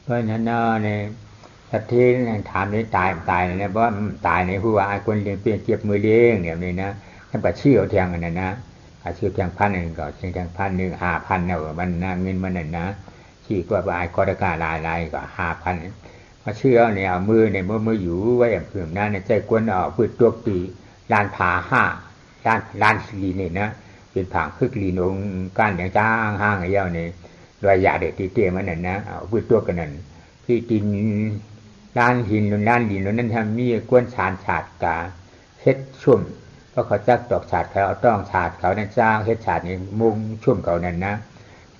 เพราะนั้นเนี่ยสัตว์ที่ถามนี่ตายเนี่ยเพราะตายในผู้ว่าคนเลี้ยงเปลี่ยนเก็บมือเลี้ยงเนี่ยนี่นะท่านปัจเชี่ยวเทียงกันนะชื่อเทียง1,000นึงก็เทียง1,000 5,000เนี่ยมันเงินมันนั่นนะชื่อก็ว่าไอ้คอร์การลายก็5,000มาเชื่อเนี่ยเอามือเนี่ยมืออยู่ไว้อย่างเพิ่มนั่นใจกวนพืชตัวปีลานผา5ลานสีนี่นะเป็นผางคึกลีนองก้านอย่างจ้างห้างไอ้เย้านี่รอยยาเด็ดตีเตี้ยมันนั่นนะเอาพืชตัวกันนั่นที่กินด้านหินด้านดินนั้นทำมีกวนฉาดกาเฮ็ดชุ่มเพราะเขาจักดอกฉาดเขาต้องฉาดเขานั่นจ้างเฮ็ดฉาดนี่มุงชุ่มเขานั่นนะ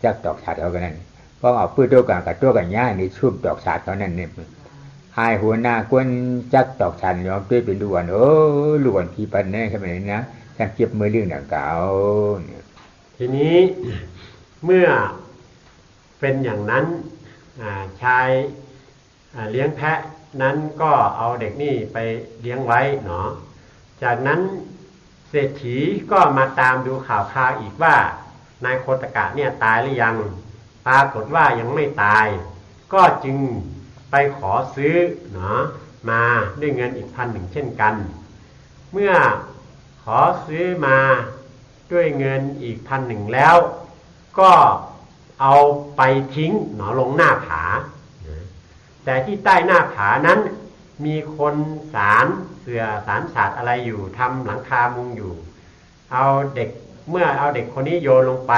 จักดอกฉาดเขากันนั่นเพราะเอาพืชตัวกันกับตัวกันย่านี่ชุ่มดอกฉาดเขานั่นเนี่ยหายหัวหน้ากวนจักดอกฉาดยอมด้วยเป็นล้วนล้วนพี่ปันเนี่ยใช่ไหมนะการเก็บมือเรื่องดังกล่าวทีนี้เมื่อเป็นอย่างนั้นชายเลี้ยงแพะนั้นก็เอาเด็กนี่ไปเลี้ยงไว้เนาะจากนั้นเศรษฐีก็มาตามดูข่าวอีกว่านายโคตกะเนี่ยตายหรือยัง ปรากฏว่ายังไม่ตายก็จึงไปขอซื้อเนาะมาด้วยเงินอีก1,100เช่นกันเมื่อขอซื้อมาด้วยเงินอีก1,100แล้วก็เอาไปทิ้งหนอลงหน้าผาแต่ที่ใต้หน้าผานั้นมีคนสารเสื่อสารศาสตร์อะไรอยู่ทำหลังคามุงอยู่เมื่อเอาเด็กคนนี้โยนลงไป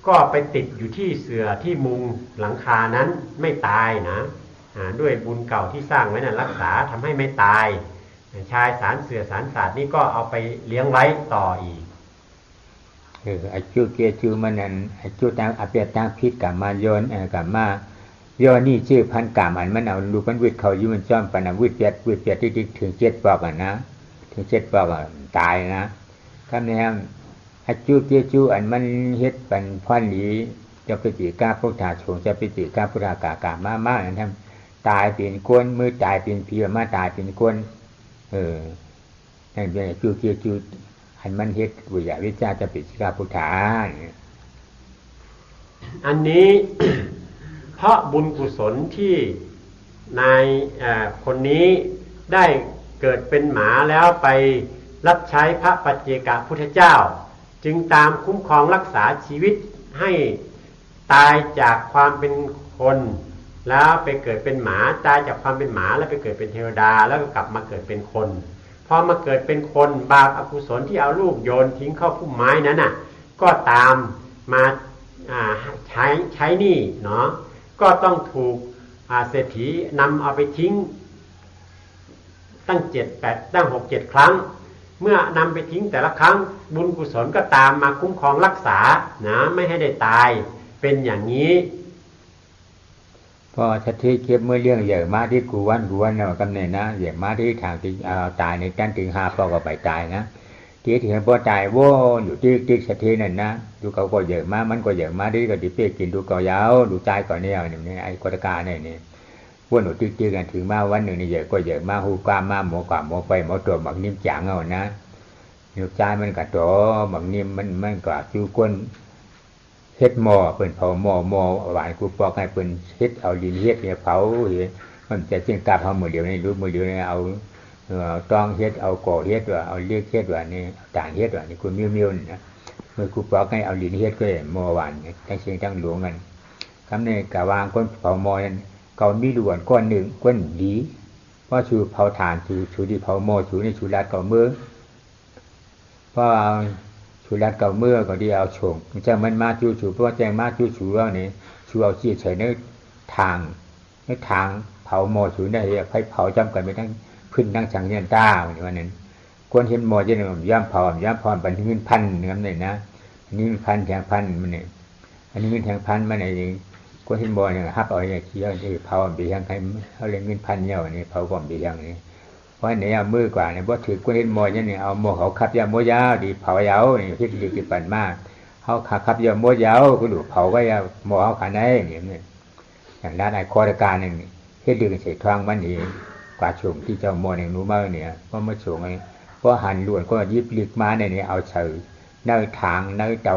ก็ไปติดอยู่ที่เสื่อที่มุงหลังคานั้นไม่ตายนะด้วยบุญเก่าที่สร้างไว้นั้นรักษาทำให้ไม่ตายชายสารเสื่อสารศาสตร์นี่ก็เอาไปเลี้ยงไว้ต่ออีกอาจุเกียจูมันนั้นอาจุตังอเปียตังพิษกับมาโยนกับมาโยนี่ชื่อพันกามอันมันเอาลูกมันวิทย์เขาอยู่มันจ้อมปนวิทย์เปียดที่ถึง7 ปอกนะถึง7 ปอกตายนะคำนี้อาจุเกียจูอันมันเฮ็ดเป็นพ่อนหลีจะไปจีก้าพุทธาชงจะไปจีก้าพุทธากากามาอันทำตายเป็นก้นมือตายเป็นเพียมาตายเป็นก้นนั่นเป็นอาจุเกียจูอันมันเฮ็ดวิญญาวิจารจะปิดกาพุทธาอันนี้ เพราะบุญกุศลที่นายคนนี้ได้เกิดเป็นหมาแล้วไปรับใช้พระปัจเจกพุทธเจ้าจึงตามคุ้มครองรักษาชีวิตให้ตายจากความเป็นคนแล้วไปเกิดเป็นหมาตายจากความเป็นหมาแล้วไปเกิดเป็นเทวดาแล้วก็กลับมาเกิดเป็นคนพอมาเกิดเป็นคนบาปอกุศลที่เอาลูกโยนทิ้งเข้าพุ่มไม้นั้นน่ะก็ตามมาใช้หนี้เนาะก็ต้องถูกเศรษฐีนำเอาไปทิ้งตั้ง6 7 ครั้งเมื่อนำไปทิ้งแต่ละครั้งบุญกุศลก็ตามมาคุ้มครองรักษานะไม่ให้ได้ตายเป็นอย่างนี้พอชัดที่เก็บเมื่อเรื่องใหญ่มาที่กูวันเนาะกำเนิดนะใหญ่มาที่ทางที่ตายในกันถึง5 ปอกก็ไปตายนะที่ถึงพอตายโว้อยู่ที่ชัดที่นั่นนะดูเขาก็ใหญ่มามันก็ใหญ่มาที่ก็ดิเปกินดูก็ยาวดูใจก่อนเนี่ยนี่ไอ้กฎกาเนี่ยนี่ว่าหนูที่กันถึงมาวันหนึ่งนี่ใหญ่ก็ใหญ่มาหูกามาหมอกว่าหมอไฟหมอตัวหมักนิ่มจางเอานะอยู่ใจมันก็โตหมักนิ่มมันก็จูก้นเฮ็ดหม้อเปิ้นเผาหม้อหวานกูปอกให้เปิ้นเฮ็ดเอาดินเฮ็ดเนี่ยเผามันจะจึงกลับเฮามื้อเดียวนี่รู้มื้อเดียวนี่เอาตองเฮ็ดเอาก่อเฮ็ดว่าเอาเลียกเฮ็ดว่านี่ต่างเฮ็ดว่านี่กูมิ้วๆนี่นะเมื่อกูปอกให้เอาดินเฮ็ดก็หม้อหวานทั้งเชียงทั้งหลวงกันคำนี้ก็วางคนเผาหม้อนั้นเขามีด่วนก้อนหนึ่งก้นดีเพราะชูเผาถ่านชูที่เผาหม้อชูนี่ชูรัดเก่ามือเพราะชูรัดเก่ามือก็ดีเอาชงจะมันมาชูเพราะแจงมาชูว่านี่ชูเอาชี้ใส่ในทางเผาหม้อชูได้ให้เผาจำกันไปทั้งพื้นทั้งฉังเนียนต้าวันนั้นคนเห็นหม้อจะย่ำเผาบันทึกเงินพันเงินเลยนะอันนี้พันแทงพันมันเนี่ยอันนี้เงินแทงพันมันเองคนเห็นบ่เนี่ยฮับเอาอย่างเชี่ยวที่เผาบียังใครเขาเรียกเงินพันเนี่ยนี่เผาก่อนบียังนี่เพราะเนี่ยมือกว่าเนี่ยบ่ถือคนเห็นบ่เนี่ยเอาหม้อเขาขับยาโมยาวดีเผายาวนี่คิดดีกี่ปันมากเขาขับยาโมยาวก็ดูเผาก็ยาหม้อเขาขันได้เนี่ยอย่างด้านไอ้ข้อการหนึ่งเฮ็ดดึงใส่ทางมันนี่กว่าชงที่เจ้าหม้อเนี่ยรู้มากเนี่ยเพราะมาชงไอ้เพราะหันล้วนก็ยิบลิกมาเนี่ยเอาเฉยเนื้อทางเนื้อเตา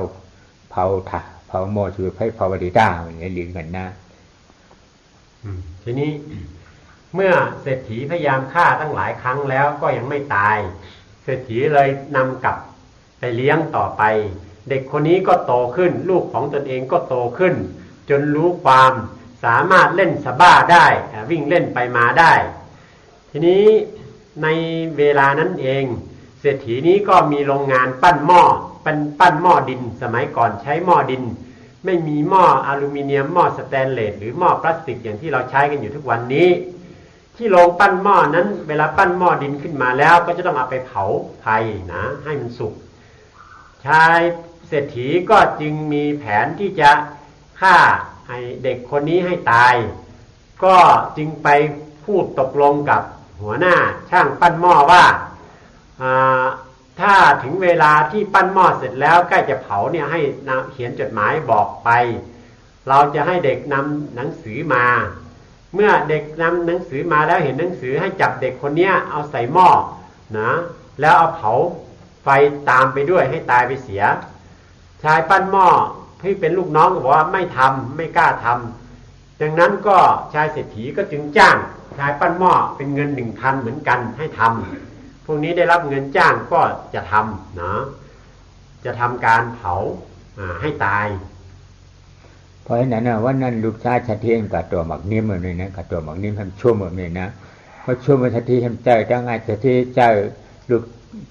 เผาถ่าเผาหม้อช่วยให้เผาบริด้าอย่างนี้ลิ้นกันนะทีนี้เมื่อเศรษฐีพยายามฆ่าตั้งหลายครั้งแล้วก็ยังไม่ตายเศรษฐีเลยนำกลับไปเลี้ยงต่อไปเด็กคนนี้ก็โตขึ้นลูกของตนเองก็โตขึ้นจนรู้ความสามารถเล่นสะบ้าได้วิ่งเล่นไปมาได้ทีนี้ในเวลานั้นเองเศรษฐีนี้ก็มีโรงงานปั้นหม้อดินสมัยก่อนใช้หม้อดินไม่มีหม้ออลูมิเนียมหม้อสแตนเลสหรือหม้อพลาสติกอย่างที่เราใช้กันอยู่ทุกวันนี้ที่โรงปั้นหม้อนั้นเวลาปั้นหม้อดินขึ้นมาแล้วก็จะต้องเอาไปเผาไฟนะให้มันสุกชายเศรษฐีก็จึงมีแผนที่จะฆ่าให้เด็กคนนี้ให้ตายก็จึงไปพูดตกลงกับหัวหน้าช่างปั้นหม้อว่าถ้าถึงเวลาที่ปั้นหม้อเสร็จแล้วใกล้จะเผาเนี่ยให้เขียนจดหมายบอกไปเราจะให้เด็กนำหนังสือมาเมื่อเด็กนำหนังสือมาแล้วเห็นหนังสือให้จับเด็กคนนี้เอาใส่หม้อนะแล้วเอาเผาไฟตามไปด้วยให้ตายไปเสียชายปั้นหม้อพ ที่เป็นลูกน้องก็บอกว่าไม่ทำไม่กล้าทำดังนั้นก็ชายเศรษฐีก็จึงจ้างชายปั้นหม้อเป็นเงิน 1,000 เหมือนกันให้ทำพวกนี้ได้รับเงินจ้างก็จะทำนะจะทำการเผาให้ตายเพราะฉะนั้นวันนั้นลูกชายชาติเองกับตัวหมักนิ่มเหมือนนี้นะกับตัวหมักนิ่มทำชั่วเหมือนนี้นะเพราะชั่วมันชาติทำใจจังไงชาติเจ้าลูก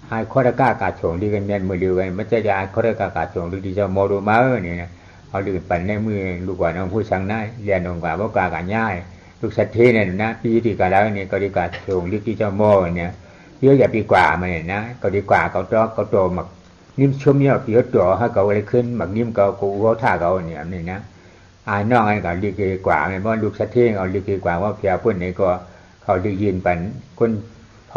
ไอ้ข้อตะก้ากาชงดีกันเมียนมือเดียวกันมันจะไอ้ข้อตะก้ากาชงลูกที่เจ้าโมดูมาเนี่ยนะเอาลูกปั่นในมือลูกว่าน้องผู้ช่างได้เรียนองค์กาบกากาง่ายลูกชาติเนี่ยนะปีที่กาแล้วเนี่ยก็ดีกาชงลูกที่เจ้าโมเนี่ยเยอะอย่าปีกว่ามันเนี่ยนะก็ดีกว่าเขาโตหมักนิ่มชุ่มเนี่ยปีเขาโตให้เขาอะไรขึ้นหมักนิ่มเขาเขาท่าเขาเนี่ยนี่นะไอ้น้องไอ้ก็ดีกว่าเนี่ยเพราะลูกชาติเอาดีกว่าว่าเพียพุ่นนี่ก็เขาดียืนปั่นคนเ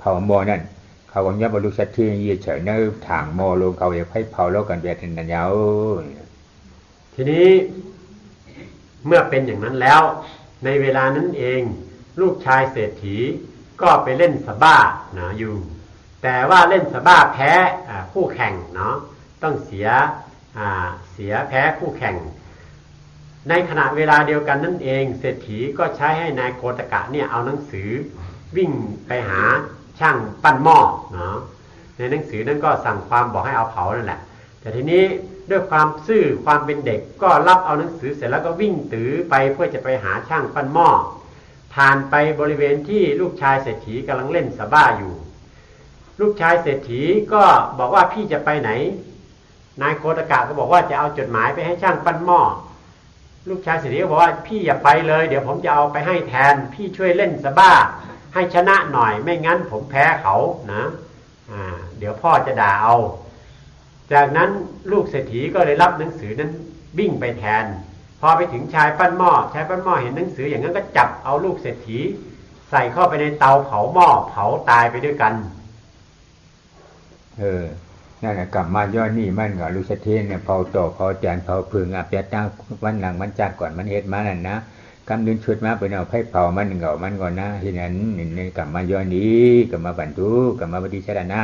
ผาโมนั่นเขาก็ยับบรรลุสัตย์ที่ยืดเฉยเนื้อถางโมลงเขาอยากให้เผาแล้วกันเบียดนันยาวทีนี้เมื่อเป็นอย่างนั้นแล้วในเวลานั้นเองลูกชายเศรษฐีก็ไปเล่นสะบ้านะอยู่แต่ว่าเล่นสะบ้าแพ้คู่แข่งเนาะต้องเสียแพ้คู่แข่งในขณะเวลาเดียวกันนั่นเองเศรษฐีก็ใช้ให้นายโกฏกะเนี่ยเอาหนังสือวิ่งไปหาช่างปั้นหม้อเนาะในหนังสือนั้นก็สั่งความบอกให้เอาเผานั่นแหละแต่ทีนี้ด้วยความซื่อความเป็นเด็กก็รับเอาหนังสือเสร็จแล้วก็วิ่งถือไปเพื่อจะไปหาช่างปั้นหม้อผ่านไปบริเวณที่ลูกชายเศรษฐีกำลังเล่นสะบ้าอยู่ลูกชายเศรษฐีก็บอกว่าพี่จะไปไหนนายโคตกะก็บอกว่าจะเอาจดหมายไปให้ช่างปั้นหม้อลูกชายเศรษฐีก็บอกว่าพี่อย่าไปเลยเดี๋ยวผมจะเอาไปให้แทนพี่ช่วยเล่นสะบ้าให้ชนะหน่อยไม่งั้นผมแพ้เขานะเดี๋ยวพ่อจะด่าเอาจากนั้นลูกเศรษฐีก็เลยรับหนังสือนั้นวิ่งไปแทนพอไปถึงชายปั้นหม้อเห็นหนังสืออย่างนั้นก็จับเอาลูกเศรษฐีใส่เข้าไปในเตาเผาหม้อเผาตายไปด้วยกันนั่นแหละกลับมาย้อนนี่มันก็ลูกเศรษฐีเนี่ยเผาโตเผาจานเผาพึ่งอาเปียตั้งวันหลังมันจัดก่อนมันเฮ็ดมานั่นนะกำดึงชุดมาเป็นเอาไฟเผามันเหงามันก่อนนะที่นั้นนี่กลับมาย้อนนี้กลับมาบรรทุกกลับมาปฏิชานะ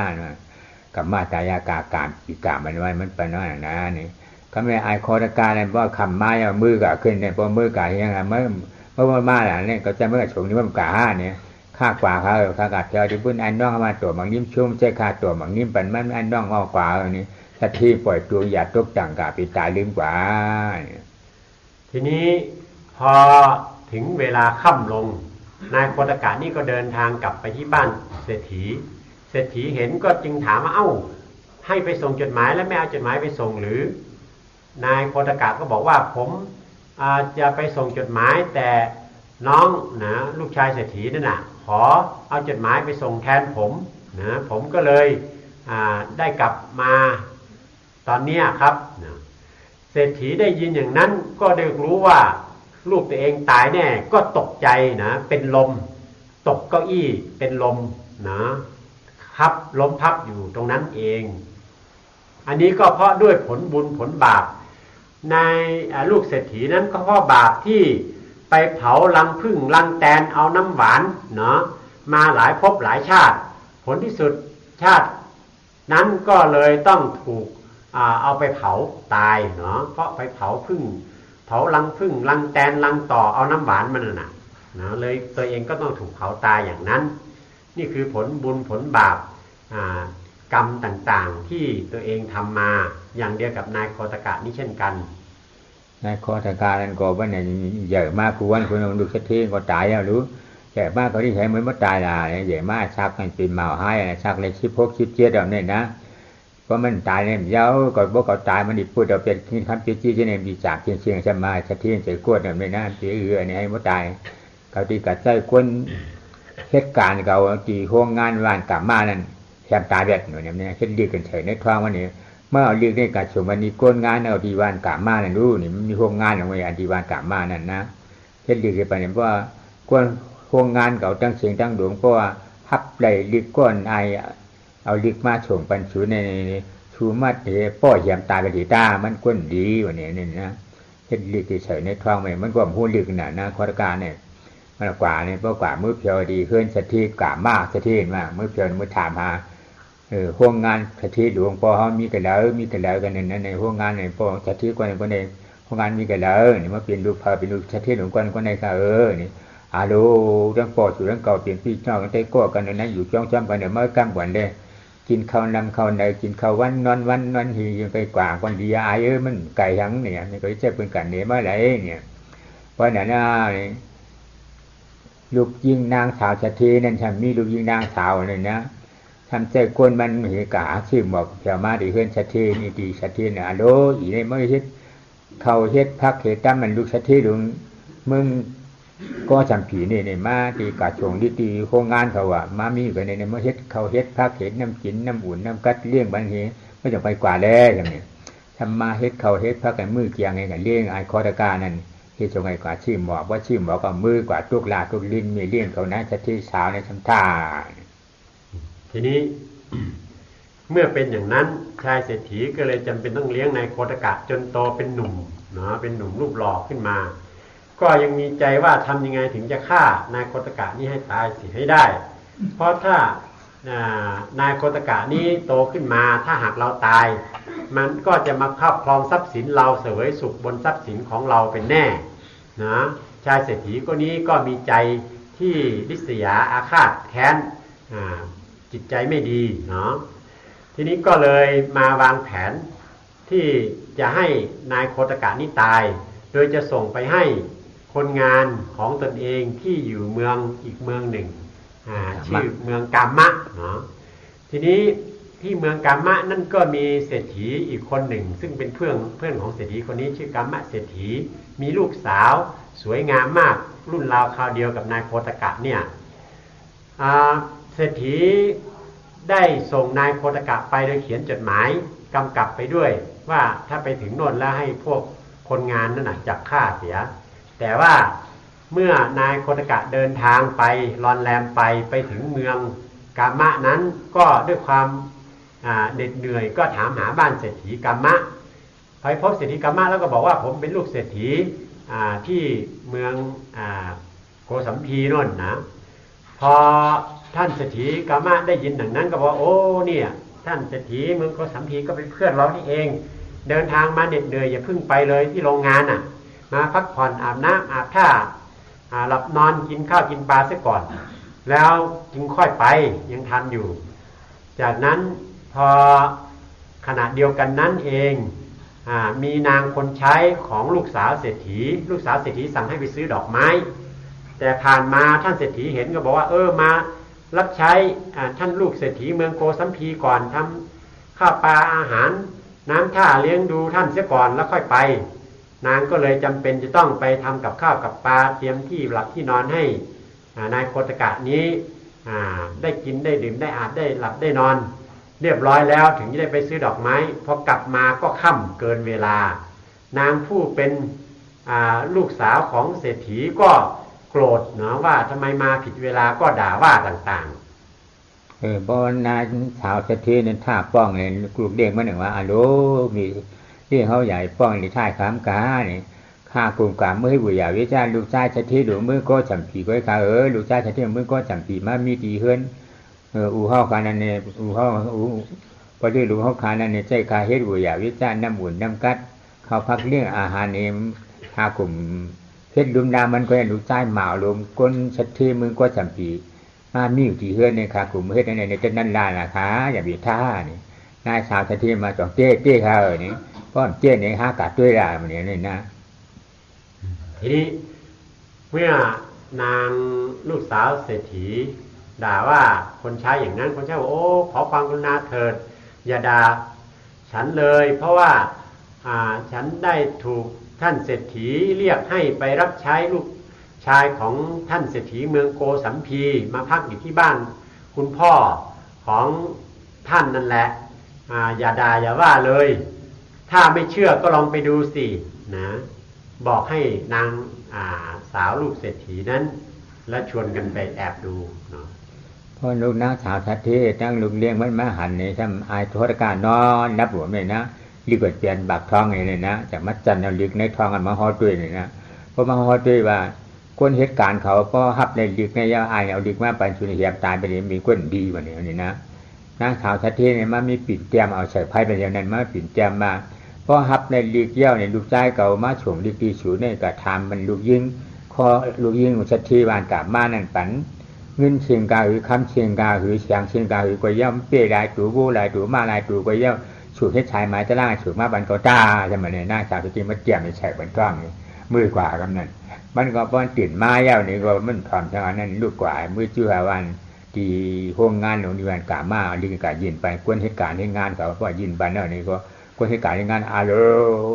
กลับมาตายากาการปีกามันไว้มันเป็นน้อยนะนี่ก็ไม่อายคอตะการเนี่ยเพราะคำไม้เอามือกะขึ้นเนี่ยพอมือกะยังไงเมื่อมาหล่ะเนี่ยก็จะเมื่อชงนี้มันกะห้าเนี่ยข้ากว่าเขาข้ากาเที่ยวที่พุ่นอันน้องมาตัวบางนิ่มชุ่มใช่ข้าตัวบางนิ่มเป็นมันอันน้องงอกว่าอันนี้ถ้าที่ปล่อยตัวอย่าตกจังกะปีตายลืมกว่าทีนี้พอถึงเวลาค่ำลงนายโคตกะนี่ก็เดินทางกลับไปที่บ้านเศรษฐีเห็นก็จึงถามว่าให้ไปส่งจดหมายแล้วไม่เอาจดหมายไปส่งหรือนายโคตกะก็บอกว่าผมจะไปส่งจดหมายแต่น้องนะลูกชายเศรษฐีนั่นน่ะขอเอาจดหมายไปส่งแทนผมนะผมก็เลยได้กลับมาตอนนี้ครับเศรษฐีได้ยินอย่างนั้นก็ได้รู้ว่าลูกตัวเองตายแน่ก็ตกใจนะเป็นลมตกเก้าอี้เป็นลมนะครับล้มพับอยู่ตรงนั้นเองอันนี้ก็เพราะด้วยผลบุญผลบาปในลูกเศรษฐีนั้นก็เพราะบาปที่ไปเผารังผึ้งรังแตนเอาน้ำหวานมาหลายภพหลายชาติผลที่สุดชาตินั้นก็เลยต้องถูกเอาไปเผาตายเพราะไปเผาผึ้งเผารังผึ้งรังแตนรังต่อเอาน้ำหวานมันน่ะเลยตัวเองก็ต้องถูกเผาตายอย่างนั้นนี่คือผลบุญผลบาปกรรมต่างๆที่ตัวเองทำมาอย่างเดียวกับนายโคตกะนี่เช่นกันนายโคตกะนั่นก็ว่าเนี่ยใหญ่มากคือวันคนดูเศรษฐีก็ตายแล้วรู้ใหญ่มากเขาที่ใช้เหมือนว่าตายละใหญ่มากชักมันเป็นเมาให้ชักเลย16-17แบบนี้นะเพราะมันตายเนี่ยเย้าก็บอกเขาตายมันดิพูดเอาเป็นที่คำชี้ที่เนี่ยมีจากเชียงใช่ไหมเศรษฐีใจกวดแบบนี้นะตีเนี่ยให้มันตายเขาตีกัดใจคนเหตุการณ์เขาตีห้องงานวันกลับมานั่นแถมตายแบบเนี่ยเช่นเรียกกันเฉยในท้องวันนี้เมื่อเรียกในการชมวันนี้ก้นงานเอาดีวันกลับมานั่นรู้นี่มันมีห้องงานของวันดีวันกลับมานั่นนะเช่นเรียกกันไปเนี่ยเพราะก้นห้องงานเขาตั้งเสียงตั้งดวงเพราะว่าฮับได้เรียกก้นไอเอาเรียกมาชมปันชูในชูมาเตะป้อแยมตายกระดีตามันก้นดีวันนี้นี่นะเช่นเรียกเฉยในท้องมันก็หูเรียกน่ะนะข้อการเนี่ยมันกว่าเนี่ยเพราะกว่ามือเพียวดีขึ้นสถิกว่ามากสถิมากมือเพียวมือถามหา ห้องงานสถิตหลวงพ่อเขามีกันแล้วกันในห้องงานในพ่อสถิตคนในห้องงานมีกันแล้วนี่มาเปลี่ยนรูปพาเป็นรูปสถิตหลวงคนในค่ะนี่อาโลเรื่องปอดสู่เรื่องเก่าเปลี่ยนพี่น้องกันได้ก็กันนั้นอยู่จ้องจ้ำกันเนี่ยเมื่อกำบ่อนเลยกินข้าวนำข้าวในกินข้าววันนอนหียังไปกว่าคนดีอายมันไก่ทั้งเนี่ยนี่ก็จะเป็นกันเนี่ยเมื่อไหร่เนี่ยเพราะนั้นลูกยิงนางสาวสถิตนั่นฉันมีลูกยิงนางสาวเลยนะทำใจกวนมันเหกาชื่อบอกเพียวมาดีเฮือนสถิตนี่ดีสถิตเนี่ยโลอีในเมื่อเฮ็ดเขาเฮ็ดพักเฮ็ดตั้มมันลูกสถิตหลวงมึงก็จำผีนี่มาตีกาชงดีโครงงานเขาว่ามามีกันในเมื่อเฮ็ดเขาเฮ็ดพักเฮ็ดน้ำกินน้ำอุ่นน้ำกัดเลี้ยงบันเฮไม่ต้องไปกว่าแล้วอย่างนี้ทำมาเฮ็ดเขาเฮ็ดพักกันมือเกียงไงกันเลี้ยงไอ้คอตะกานั่นเฮ็ดจงไงกว่าชื่อหมอกว่าชื่อหมอกก็มือกว่าตุกลาตุกลิ้นมีเลี้ยงเขานะสถิตสาวในทำท่าทีนี้ เมื่อเป็นอย่างนั้นชายเศรษฐีก็เลยจำเป็นต้องเลี้ยงนายโคตกะจนโตเป็นหนุ่มเนาะเป็นหนุ่มรูปหล่อขึ้นมาก็ยังมีใจว่าทำยังไงถึงจะฆ่านายโคตกะนี้ให้ตายเสียให้ได้เพราะถ้านายโคตกะนี้โตขึ้นมาถ้าหากเราตายมันก็จะมาครอบครองทรัพย์สินเราเสวยสุขบนทรัพย์สินของเราเป็นแน่นะชายเศรษฐีคนนี้ก็มีใจที่ริษยาอาฆาตแค้นจิตใจไม่ดีเนาะทีนี้ก็เลยมาวางแผนที่จะให้นายโคตกะนี้ตายโดยจะส่งไปให้คนงานของตนเองที่อยู่เมืองอีกเมืองหนึ่งชื่อเมืองกามะเนาะทีนี้ที่เมืองกามะนั่นก็มีเศรษฐีอีกคนหนึ่งซึ่งเป็นเพื่อนของเศรษฐีคนนี้ชื่อกามะเศรษฐีมีลูกสาวสวยงามมากรุ่นราวคราวเดียวกับนายโคตกะเนี่ยเศรษฐีได้ส่งนายโคตกะไปโดยเขียนจดหมายกำกับไปด้วยว่าถ้าไปถึงโน่นแล้วให้พวกคนงานนั่นจับฆ่าเสียแต่ว่าเมื่อนายโคตกะเดินทางไปลอนแรมไปถึงเมืองกามะนั้นก็ด้วยความเหน็ดเหนื่อยก็ถามหาบ้านเศรษฐีกามะไปพบเศรษฐีกามะแล้วก็บอกว่าผมเป็นลูกเศรษฐีที่เมืองโกสัมพีโน่นนะพอท่านเศรษฐีกามะได้ยินดังนั้นก็บอกโอ้เนี่ยท่านเศรษฐีเมืองโกสัมพีก็เป็นเพื่อนเรานี่เองเดินทางมาเหน็ดเหนื่อยอย่าเพิ่งไปเลยที่โรงงานมาพักผ่อนอาบน้ำอาบท่าหลับนอนกินข้าวกินปลาซะก่อนแล้วจึงค่อยไปยังทันอยู่จากนั้นพอขณะเดียวกันนั้นเองมีนางคนใช้ของลูกสาวเศรษฐีสั่งให้ไปซื้อดอกไม้แต่ผ่านมาท่านเศรษฐีเห็นก็บอกว่ามารับใช้ท่านลูกเศรษฐีเมืองโกสัมพีก่อนทำข้าวปลาอาหารน้ำท่าเลี้ยงดูท่านเสียก่อนแล้วค่อยไปนางก็เลยจำเป็นจะต้องไปทำกับข้าวกับปลาเตรียมที่หลับที่นอนให้นายโคตกะนี้ได้กินได้ดื่มได้อาบได้หลับได้นอนเรียบร้อยแล้วถึงจะได้ไปซื้อดอกไม้พอกลับมาก็ค่ำเกินเวลานางผู้เป็นลูกสาวของเศรษฐีก็โกรธเนาะว่าทำไมมาผิดเวลาก็ด่าว่าต่างๆบอนนายสาวเศรษฐีนั่นท่าป้องเลยกลุ่มเด็กมาหนึ่งว่าโลมีที่เขาใหญ่ป้องในท่ายขามกาเนี่ยข้ากลุ่มกาเมื่อให้บุญญาวิจารลูกชายเศรษฐีหลวงมือก็จำผีก็ข้าลูกชายเศรษฐีมือก็จำผีมามีดีเฮือนอู่ห้าคานันเนี่ยอู่ห้าพอดีลูกห้าคานันเนี่ยใจคาเฮ็ดบุญญาวิจารน้ำอุ่นน้ำกัดเขาพักเลี้ยงอาหารเองข้ากลุ่มเฮ็ดลุมดามันก็ให้ลูกชายหมาลมก้นเศรษฐีมือก็จำผีมามีอยู่ที่เฮือนเนี่ยข้ากลุ่มเฮ็ดในเจ้านั่นล่ะนะคะอย่าบีท่านี่นายสาวเศรษฐีมาจ่องเจ๊ข้านี่ก็เจ๊เนี่ยห้ากาดด้วยละมันเนี่ยนะทีนี้เมื่อนางลูกสาวเศรษฐีด่าว่าคนใช้อย่างนั้นคนใช้บอกโอ้ขอความกรุณาเถิดอย่าด่าฉันเลยเพราะว่าฉันได้ถูกท่านเศรษฐีเรียกให้ไปรับใช้ลูกชายของท่านเศรษฐีเมืองโกสัมพีมาพักอยู่ที่บ้านคุณพ่อของท่านนั่นแหละอย่าด่าอย่าว่าเลยถ้าไม่เชื่อก็ลองไปดูสินะบอกให้นางสาวลูกเศรษฐีนั้นและชวนกันไปแอบดูเนาะพอลูกนางสาวทัตเทตั้งลูกเลี้ยงมันมาหันเนี่ยทำอายโทษการนอนนับหัวเลยนะรีบเปลี่ยนบักทองเลยนะจากมัดจันเอาลึกในทองกันมาห่อด้วยเลยนะพอมาห่อด้วยว่าคนเหตุการณ์เขาก็ฮับในลึกในยาอายเอาลึกมาปันสุนเหียบตายไปเลยมีคนดีกว่านี้นะ นางสาวทัตทีเนี่ยมามีปิ่นแจมเอาใส่ไพ่ไปอย่างนั้นมาปิ่นแจมมาเพราะฮับในลีกเย้าในลูกชายเก่ามาส่งลีกตีสูเนี่ยก็ทำมันลูกยิงคอลูกยิงทัตทีวานกลับมานั่นปันเงินเชียงกาหรือคำเชียงกาหรือเสียงเชียงกาหรือกว่าเย้าเปี้ยลายตู่บูลายตู่มาลายตู่กว่าเย้าสูดให้ชายไม้จะล่างสูดมาบันก็ตาใช่ไหมเนี่ยนางสาวทัตทีมาเจียมในแฉกบันกล้องนี่มือกว่ากำนันมันก็ป้อนตื่นมาเย้านี่ก็มันถอนทางนั้นลูกกว่ามือจู่หาวันที่ห้องงานของนิวันกามาลิงกายินไปกวนเหตุการณ์ให้งานเขาเพราะยินบันแล้วนี่ก็กวนเหตุการณ์ให้งานอาโล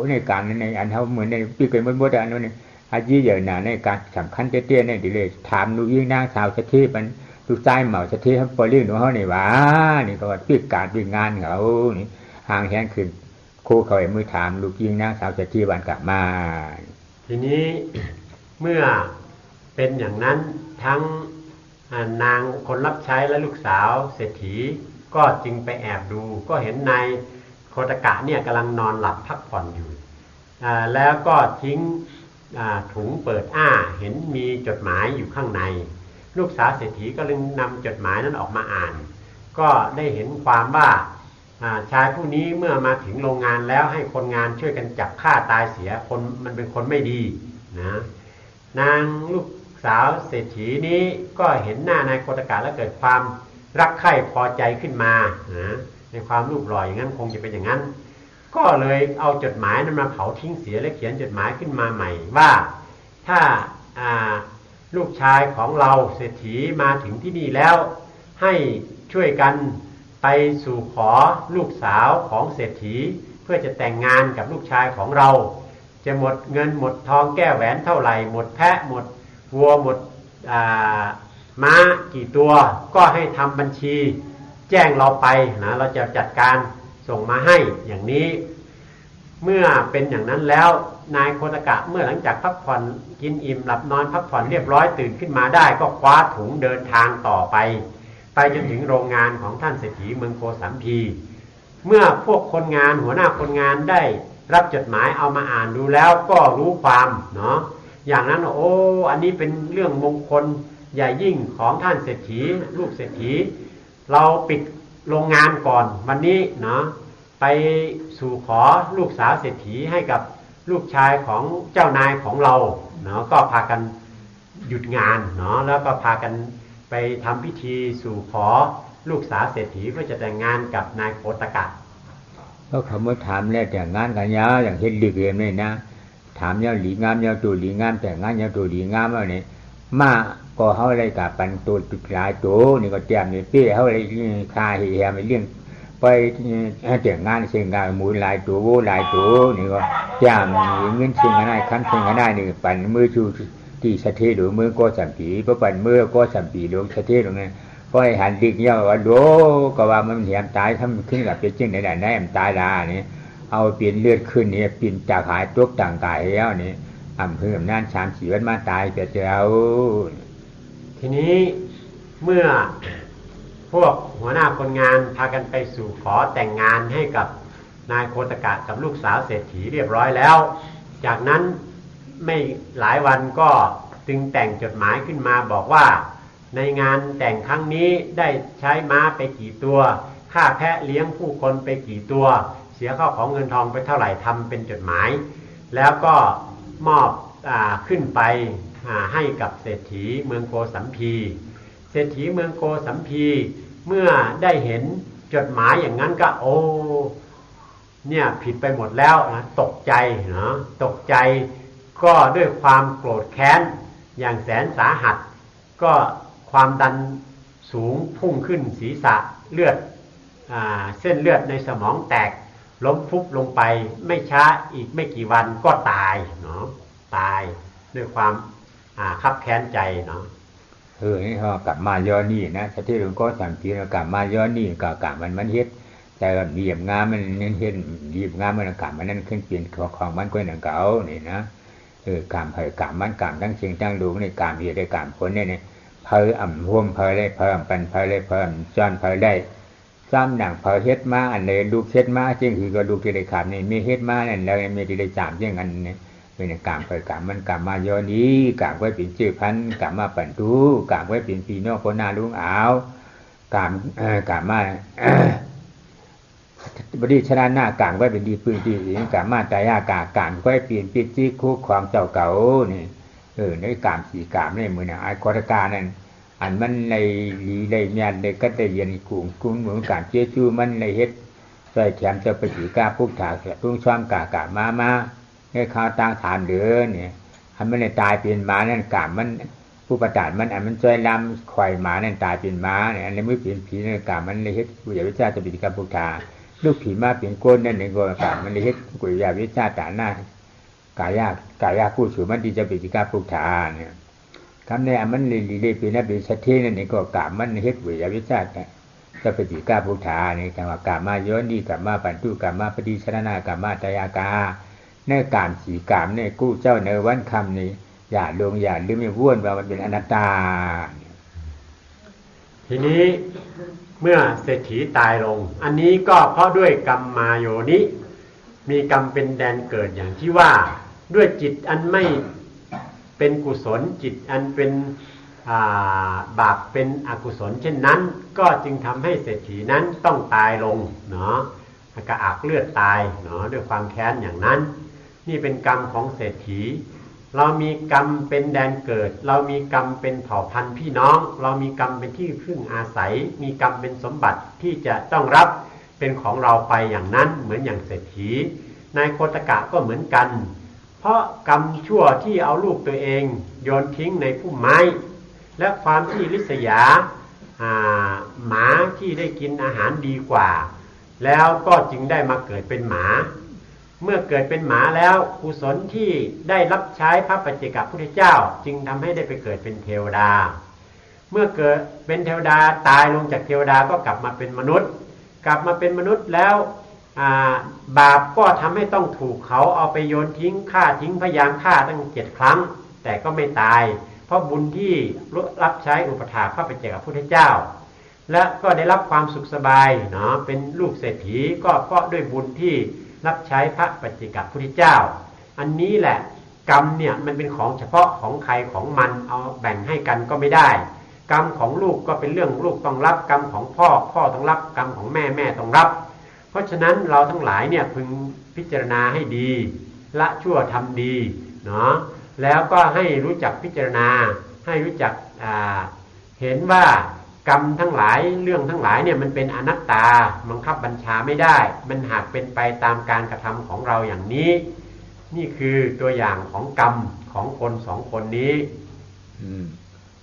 ในการในอันเขาเหมือนในปีเกิดมันบดอันนู้นนี่อาจีเยอะหนาในการสำคัญเตี้ยๆในดิเลยถามลูกยิ่งนางสาวสักทีมันลูกชายเหมาสักทีเขาปล่อยเรื่องของเขาในว่านี่ก็ปีการปีงานเขานี่ห่างแหนขึ้นคู่เขาไอ้มือถามลูกยิ่งนางสาวสักทีวันกลับมาทีนี้เมื่อเป็นอย่างนั้นทั้งนางคนรับใช้และลูกสาวเศรษฐีก็จึงไปแอบดูก็เห็นนายโคตกะเนี่ยกำลังนอนหลับพักผ่อนอยู่แล้วก็ทิ้งถุงเปิดเห็นมีจดหมายอยู่ข้างในลูกสาวเศรษฐีก็เลยนำจดหมายนั้นออกมาอ่านก็ได้เห็นความว่าชายผู้นี้เมื่อมาถึงโรงงานแล้วให้คนงานช่วยกันจับฆ่าตายเสียคนมันเป็นคนไม่ดีนะนางลูกสาวเศรษฐีนี้ก็เห็นหน้านายโคตกะแล้วเกิดความรักใคร่พอใจขึ้นมาในความรูปหล่ออย่างนั้นคงจะเป็นอย่างนั้นก็เลยเอาจดหมายนั้นมาเผาทิ้งเสียและเขียนจดหมายขึ้นมาใหม่ว่าถ้าลูกชายของเราเศรษฐีมาถึงที่นี่แล้วให้ช่วยกันไปสู่ขอลูกสาวของเศรษฐีเพื่อจะแต่งงานกับลูกชายของเราจะหมดเงินหมดทองแก้วแหวนเท่าไหร่หมดแพะหมดวัวหมดม้ากี่ตัวก็ให้ทำบัญชีแจ้งเราไปนะเราจะจัดการส่งมาให้อย่างนี้เมื่อเป็นอย่างนั้นแล้วนายโคตกะเมื่อหลังจากพักผ่อนกินอิ่มหลับนอนพักผ่อนเรียบร้อยตื่นขึ้นมาได้ก็คว้าถุงเดินทางต่อไปจนถึงโรงงานของท่านเศรษฐีเมืองโกสัมพีเมื่อพวกคนงานหัวหน้าคนงานได้รับจดหมายเอามาอ่านดูแล้วก็รู้ความเนาะอย่างนั้นอันนี้เป็นเรื่องมงคลใหญ่ยิ่งของท่านเศรษฐีลูกเศรษฐีเราปิดโรงงานก่อนวันนี้เนาะไปสู่ขอลูกสาวเศรษฐีให้กับลูกชายของเจ้านายของเราเนาะก็พากันหยุดงานเนาะแล้วก็พากันไปทำพิธีสู่ขอลูกสาวเศรษฐีเพื่อจะแต่งงานกับนายโคตกะก็เขามาถามแล้วแต่งงานกันยาอย่างเช่นดึกเองเลยนะถามยาหลีงามยาตัวหลีงามแต่งงานยาตัวหลีงามอะไรเนี่ยมาก็เขาอะไรกับปันตัวตุกลายตัวนี่ก็เตรียมเนี่ยเปี้ยเขาอะไรคาเหียไม่เลี้ยงไปแต่งงานเชียงกาหมูลายตัวโวลายตัวนี่ก็เตรียมเงินเชียงกันได้คันเชียงกันได้นี่ปันมือชูที่สะเทหรือมือก็สัมผีเพราะปันมือก็สัมผีหรือสะเทตรงนั้นพอไอ้หันดิกเนี่ยว่าโดก็ว่ามันเหี่ยมตายทำขึ้นกับเป็นจึงไหนไหนมันตายละนี่เอาเปลี่ยนเลือดขึ้นนี่เปลี่ยนจากหายตัวต่างกายแล้วนี่อำเภอน่าน3-4 วันมาตายแต่เจ้าทีนี้เมื่อพวกหัวหน้าคนงานพากันไปสู่ขอแต่งงานให้กับนายโคตกะกับลูกสาวเศรษฐีเรียบร้อยแล้วจากนั้นไม่หลายวันก็จึงแต่งจดหมายขึ้นมาบอกว่าในงานแต่งครั้งนี้ได้ใช้ม้าไปกี่ตัวค่าแพะเลี้ยงผู้คนไปกี่ตัวเสียข้าวของเงินทองไปเท่าไหร่ทำเป็นจดหมายแล้วก็มอบขึ้นไปให้กับเศรษฐีเมืองโกสัมพีเศรษฐีเมืองโกสัมพีเมื่อได้เห็นจดหมายอย่างนั้นก็เนี่ยผิดไปหมดแล้วนะตกใจเนาะตกใจก็ด้วยความโกรธแค้นอย่างแสนสาหัสก็ความดันสูงพุ่งขึ้นศีรษะเลือดเส้นเลือดในสมองแตกล้มฟุบลงไปไม่ช้าอีกไม่กี่วันก็ตายเนาะตายด้วยความคับแค้นใจเนาะนี่เขากลับมาย้อนนี่นะที่หลวงพ่อสั่งทีเรากลับมาย้อนนี่ก็กลับมันเฮ็ดแต่เหยียบงามมันเน้นเฮ็ดเหยียบงามมันกลับมันนั่นขึ้นเปลี่ยนของมันก็อย่างเก่านี่นะกามเผยกามมันกามทั้งเชียงทั้งดูในกามเหยียดได้กามผลเนี่ยเพอห่วมเพอได้เพิ่มปันเพอได้เพิ่มซ้อนเพอได้ซ้ำหนังเพอเฮ็ดมาอันเลยลูกเฮ็ดมาจริงคือก็ลูกที่ได้ขาดนี่มีเฮ็ดมานั่นแล้วมีที่ได้จามเช่นกันเนี่ยเป็นกามเผยกามมันกามมาย้อนนี้กามไว้เป็นชื่อพันกามมาปั่นตู้กามไว้เป็นปีนอกคนหน้าลุงอาว กามมาบดีชนะหน้ากลางไว้เป็นดีปืนดีกามมาตายากากางไว้เปลี่ยนปิดจี้คู่ความเจ้าเก่านี่ในกามสีกามในมือน่ะไอ้กรกานั่นอันมันในหลีในเมียนในก็ได้เย็นกุ้งเหมือนการเจี๊ยจูมันในเฮ็ดใส่แถมจะไปสีกาพุกถาแก่พุ่งช่อมกามาในข้าวต่างฐานเดือเนี่ยอันมันในตายเป็นม้านั่นกามมันผู้ประตานมันอันมันช่วยลำควายม้านั่นตายเป็นม้าเนี่ยอันในมือเปลี่ยนผีในกามมันในเฮ็ดกุยวิชาจะไปสีกาพุกถาลูกผีมาเปลี่ยนก้นนั่นในกรกามมันในเฮ็ดกุยวิชาตาหน้ากายากู้สู่มันดีจะไปสีกาพุกถาเนี่ยคำนี้มันเลยเป็นนับเป็นชัดเจนนั่นในกรกามมันเฮ็ดกุยวิชาจะไปสีกาพุทธาในจังหวะกามาย้อนดีกามาปันตุกามาปฏิชนะนากามาตายากาเนื้อกามสีกามเนี่ยกู้เจ้าเนวันคำนี้อย่าลงอย่าลืมไม่ว้วนว่ามันเป็นอนัตตาทีนี้เมื่อเศรษฐีตายลงอันนี้ก็เพราะด้วยกรรมมาโยนิมีกรรมเป็นแดนเกิดอย่างที่ว่าด้วยจิตอันไม่เป็นกุศลจิตอันเป็นบาปเป็นอกุศลเช่นนั้นก็จึงทำให้เศรษฐีนั้นต้องตายลงเนาะกระอักเลือดตายเนาะด้วยความแค้นอย่างนั้นนี่เป็นกรรมของเศรษฐีเรามีกรรมเป็นแดนเกิดเรามีกรรมเป็นเผ่าพันธุ์พี่น้องเรามีกรรมเป็นที่พึ่งอาศัยมีกรรมเป็นสมบัติที่จะต้องรับเป็นของเราไปอย่างนั้นเหมือนอย่างเศรษฐีนายโคตกะก็เหมือนกันเพราะกรรมชั่วที่เอาลูกตัวเองโยนทิ้งในพุ่มไม้และความที่ริษยาหมาที่ได้กินอาหารดีกว่าแล้วก็จึงได้มาเกิดเป็นหมาเมื่อเกิดเป็นหมาแล้วกุศลที่ได้รับใช้พระปัจเจกพุทธเจ้าจึงทำให้ได้ไปเกิดเป็นเทวดาเมื่อเกิดเป็นเทวดาตายลงจากเทวดาก็กลับมาเป็นมนุษย์กลับมาเป็นมนุษย์แล้วบาปก็ทำให้ต้องถูกเขาเอาไปโยนทิ้งฆ่าทิ้งพยายามฆ่าตั้ง7 ครั้งแต่ก็ไม่ตายเพราะบุญที่รับใช้อุปถากพระปัจเจกพุทธเจ้าและก็ได้รับความสุขสบายเนาะเป็นลูกเศรษฐีก็เพราะด้วยบุญที่รับใช้พระปัจเจกพุทธเจ้าอันนี้แหละกรรมเนี่ยมันเป็นของเฉพาะของใครของมันเอาแบ่งให้กันก็ไม่ได้กรรมของลูกก็เป็นเรื่องลูกต้องรับกรรมของพ่อต้องรับกรรมของแม่ต้องรับเพราะฉะนั้นเราทั้งหลายเนี่ยพึงพิจารณาให้ดีละชั่วทำดีเนาะแล้วก็ให้รู้จักพิจารณาให้รู้จักเห็นว่ากรรมทั้งหลายเรื่องทั้งหลายเนี่ยมันเป็นอนัตตาบังคับบัญชาไม่ได้มันหากเป็นไปตามการกระทำของเราอย่างนี้นี่คือตัวอย่างของกรรมของคน2 คนนี้